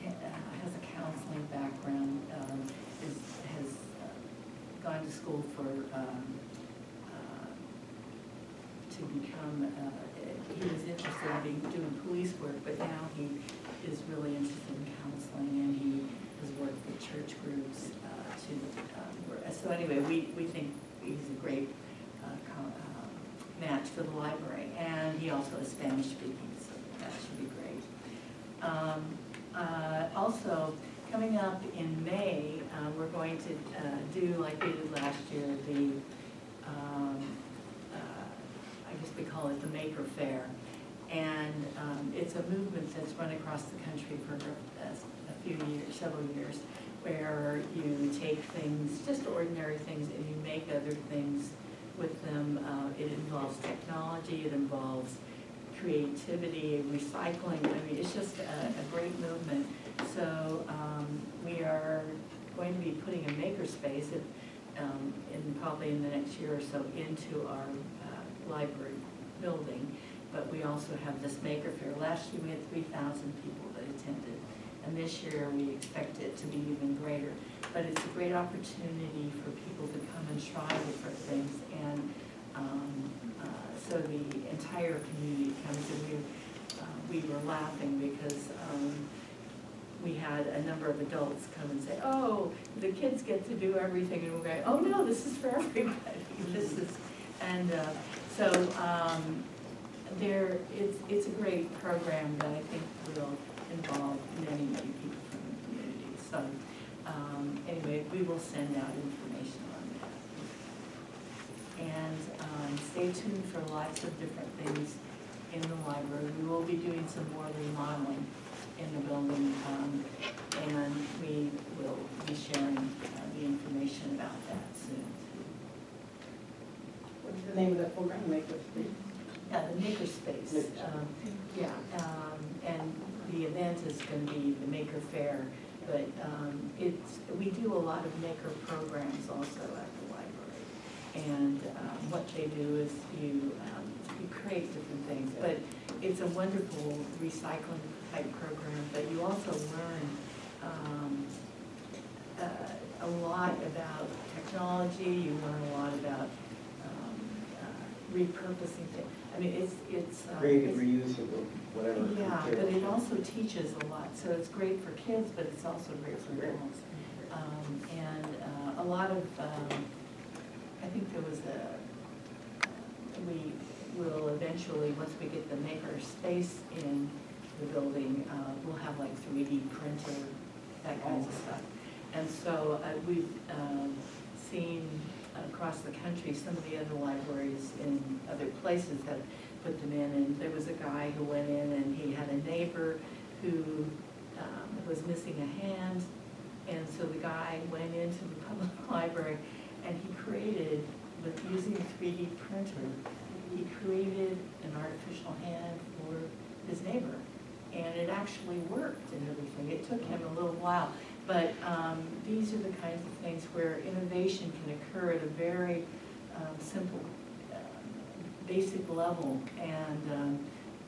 has a counseling background, has gone to school for to become, he was interested in doing police work, but now he is really interested in counseling, and he has worked with church groups so anyway, we think he's a great match for the library, and he also is Spanish speaking, so that should be great. Also, coming up in May, we're going to do, like we did last year, the I guess we call it the Maker Fair. And it's a movement that's run across the country for a few years, several years, where you take things, just ordinary things, and you make other things with them. It involves technology, it involves creativity, recycling. I mean, it's just a great movement. So we are going to be putting a makerspace probably in the next year or so into our library building. But we also have this Maker Fair. Last year we had 3,000 people that attended, and this year we expect it to be even greater. But it's a great opportunity for people to come and try different things, and so the entire community comes. And we were laughing because we had a number of adults come and say, "Oh, the kids get to do everything," and we're going, "Oh no, this is for everybody." This is, and so. It's a great program that I think will involve many, many people from the community. So anyway, we will send out information on that. And stay tuned for lots of different things in the library. We will be doing some more remodeling in the building, and we will be sharing the information about that soon. What's the name of that program, Makerspace? Yeah, the Makerspace. And the event is going to be the Maker Fair, but we do a lot of maker programs also at the library. And what they do is you create different things, but it's a wonderful recycling type program, but you also learn a lot about technology, you learn a lot about repurposing things. I mean, it's. Creative reuse of the whatever. Yeah, but material. it also teaches a lot, so it's great for kids, but it's also great for adults. And a lot of, I think there was we will eventually, once we get the maker space in the building, we'll have like 3D printer, that kinds of stuff. And so we've seen across the country, some of the other libraries in other places that put them in. And there was a guy who went in and he had a neighbor who was missing a hand. And so the guy went into the public library and he created, with using a 3D printer, he created an artificial hand for his neighbor. And it actually worked and everything. It took him a little while. But these are the kinds of things where innovation can occur at a very simple, basic level.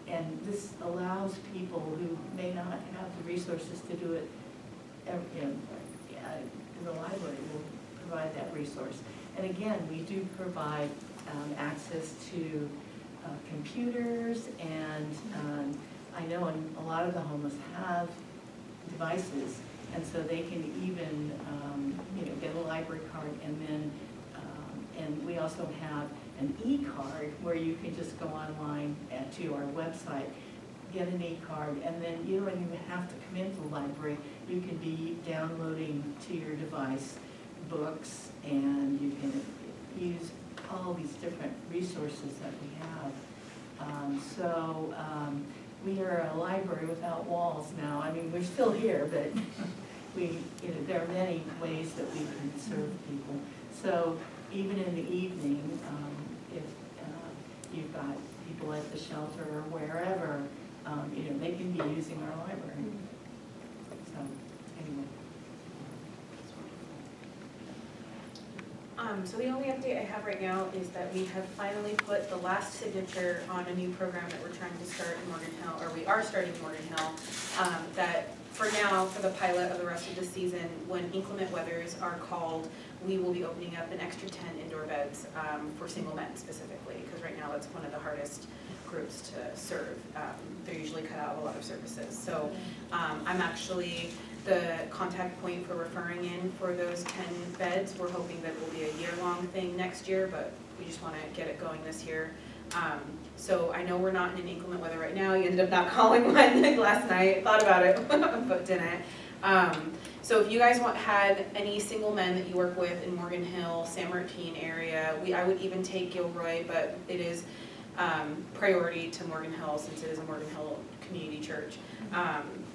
And this allows people who may not have the resources to do it, the library will provide that resource. And again, we do provide access to computers, and I know a lot of the homeless have devices, and so they can even get a library card, and then and we also have an e-card where you can just go online to our website, get an e-card, and then you don't even have to come into the library. You can be downloading to your device books, and you can use all these different resources that we have. We are a library without walls now. I mean, we're still here, but there are many ways that we can serve people. So even in the evening, if you've got people at the shelter or wherever, they can be using our library. So anyway. So the only update I have right now is that we have finally put the last signature on a new program that we're trying to start in Morgan Hill, or we are starting in Morgan Hill, that for now, for the pilot of the rest of the season, when inclement weathers are called, we will be opening up an extra 10 indoor beds for single men specifically, because right now that's one of the hardest groups to serve. They're usually cut out of a lot of services. So I'm actually the contact point for referring in for those 10 beds. We're hoping that it will be a year-long thing next year, but we just want to get it going this year. So I know we're not in an inclement weather right now. You ended up not calling one last night. Thought about it, but didn't. So if you guys had any single men that you work with in Morgan Hill, San Martin area, I would even take Gilroy, but it is priority to Morgan Hill since it is a Morgan Hill community church.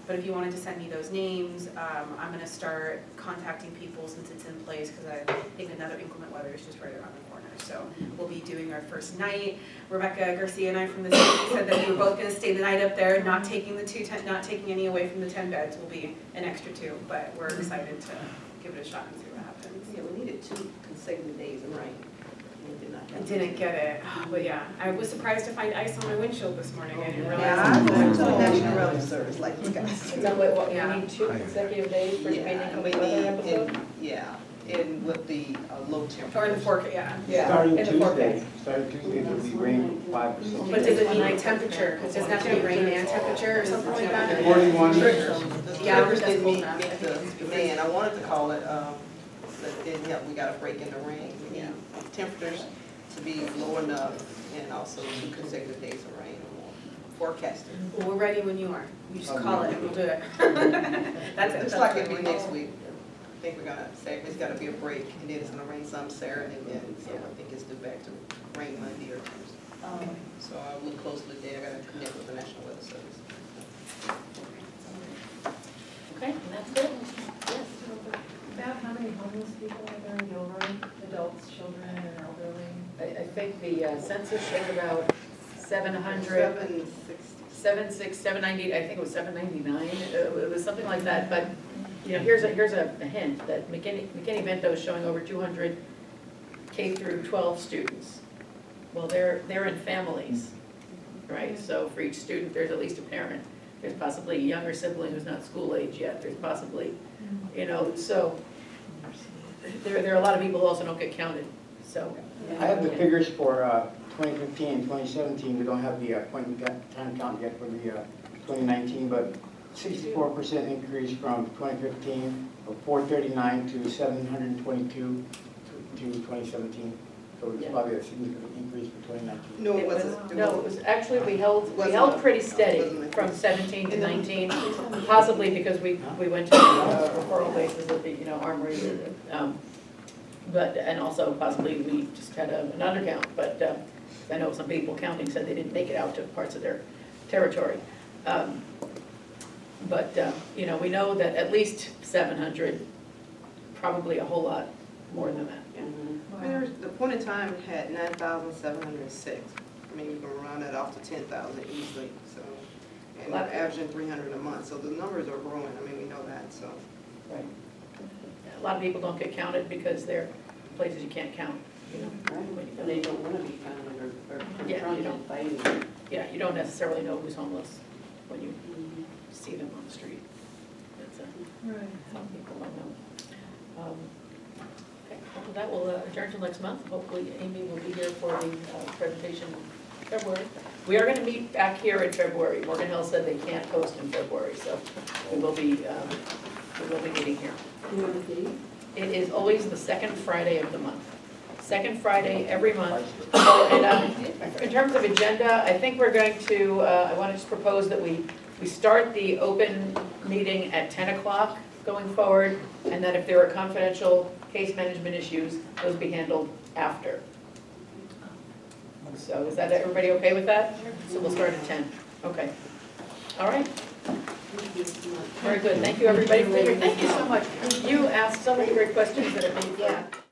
But if you wanted to send me those names, I'm going to start contacting people since it's in place, because I think another inclement weather is just right around the corner. So we'll be doing our first night. Rebecca Garcia and I from the city said that we were both going to stay the night up there, not taking any away from the 10 beds. Will be an extra 2, but we're excited to give it a shot and see what happens. Yeah, we needed 2 consecutive days of rain. I didn't get it, but yeah, I was surprised to find ice on my windshield this morning. I didn't realize. Yeah, I went to a National Relief Service like you guys. Is that what, Yeah. we need 2 consecutive days for it to be an Yeah, inclement weather episode? and with the low temperature. Or in the forecast, yeah. Starting In the forecast. Tuesday, there'll be rain 5 or 6. But does it need temperature? Because it doesn't have to be rain and temperature or something like that? 41. The Yeah, triggers that's didn't cool meet enough. the demand. I wanted to call it, but it didn't help. We got a break in the rain. We need temperatures to be low enough, and also 2 consecutive days of rain or more. Forecasted. Well, we're ready when you are. You just call it and we'll do it. That's it. Just like it'll be next week. I think we're gonna say it's gotta be a break, and then it's gonna rain some Saturday, and then, so I think it's due back to rain Monday or Tuesday. So I'll look closely there. I gotta connect with the National Weather Service. Okay, and that's it. Yes. About how many homeless people are there in Gilroy? Adults, children, and elderly? I think the census showed about 700. 790, I think it was 799, it was something like that, but, here's a hint, that McKinney-Vento is showing over 200 K through 12 students. Well, they're in families, right? So for each student, there's at least a parent. There's possibly a younger sibling who's not school age yet, there's possibly, so there are a lot of people who also don't get counted. So, I have the figures for 2015 and 2017. We don't have the point in time count yet for the 2019, but 64% increase from 2015, of 439 to 722 to 2017. So it's probably a significant increase for 2019. No, it wasn't. No, it was, actually, we held Wasn't pretty a- steady wasn't a- from 17 to 19, possibly because we went to referral bases at the, Armory, but, and also possibly we just had an undercount, but I know some people counting said they didn't make it out to parts of their territory. But, we know that at least 700, probably a whole lot more than that. I mean, the point in time had 9,706. I mean, you can round that off to 10,000 easily, so. And we're averaging 300 a month, so the numbers are growing. I mean, we know that, so. Right. A lot of people don't get counted because they're places you can't count, And they don't want to be counted or Yeah, you confronted don't. by anyone. Yeah, you don't necessarily know who's homeless when you see them on the street. That's, Right. some people don't know. Okay, well, that will adjourn till next month. Hopefully Amy will be here for the presentation in February. We are going to meet back here in February. Morgan Hill said they can't host in February, so we will be meeting here. It is always the second Friday of the month. Second Friday every month. And in terms of agenda, I think we're going to, I want to just propose that we start the open meeting at 10 o'clock going forward, and that if there are confidential case management issues, those be handled after. So is that, everybody okay with that? So we'll start at 10. Okay. All right. Very good. Thank you, everybody, for your, thank you so much. You asked so many great questions that it made.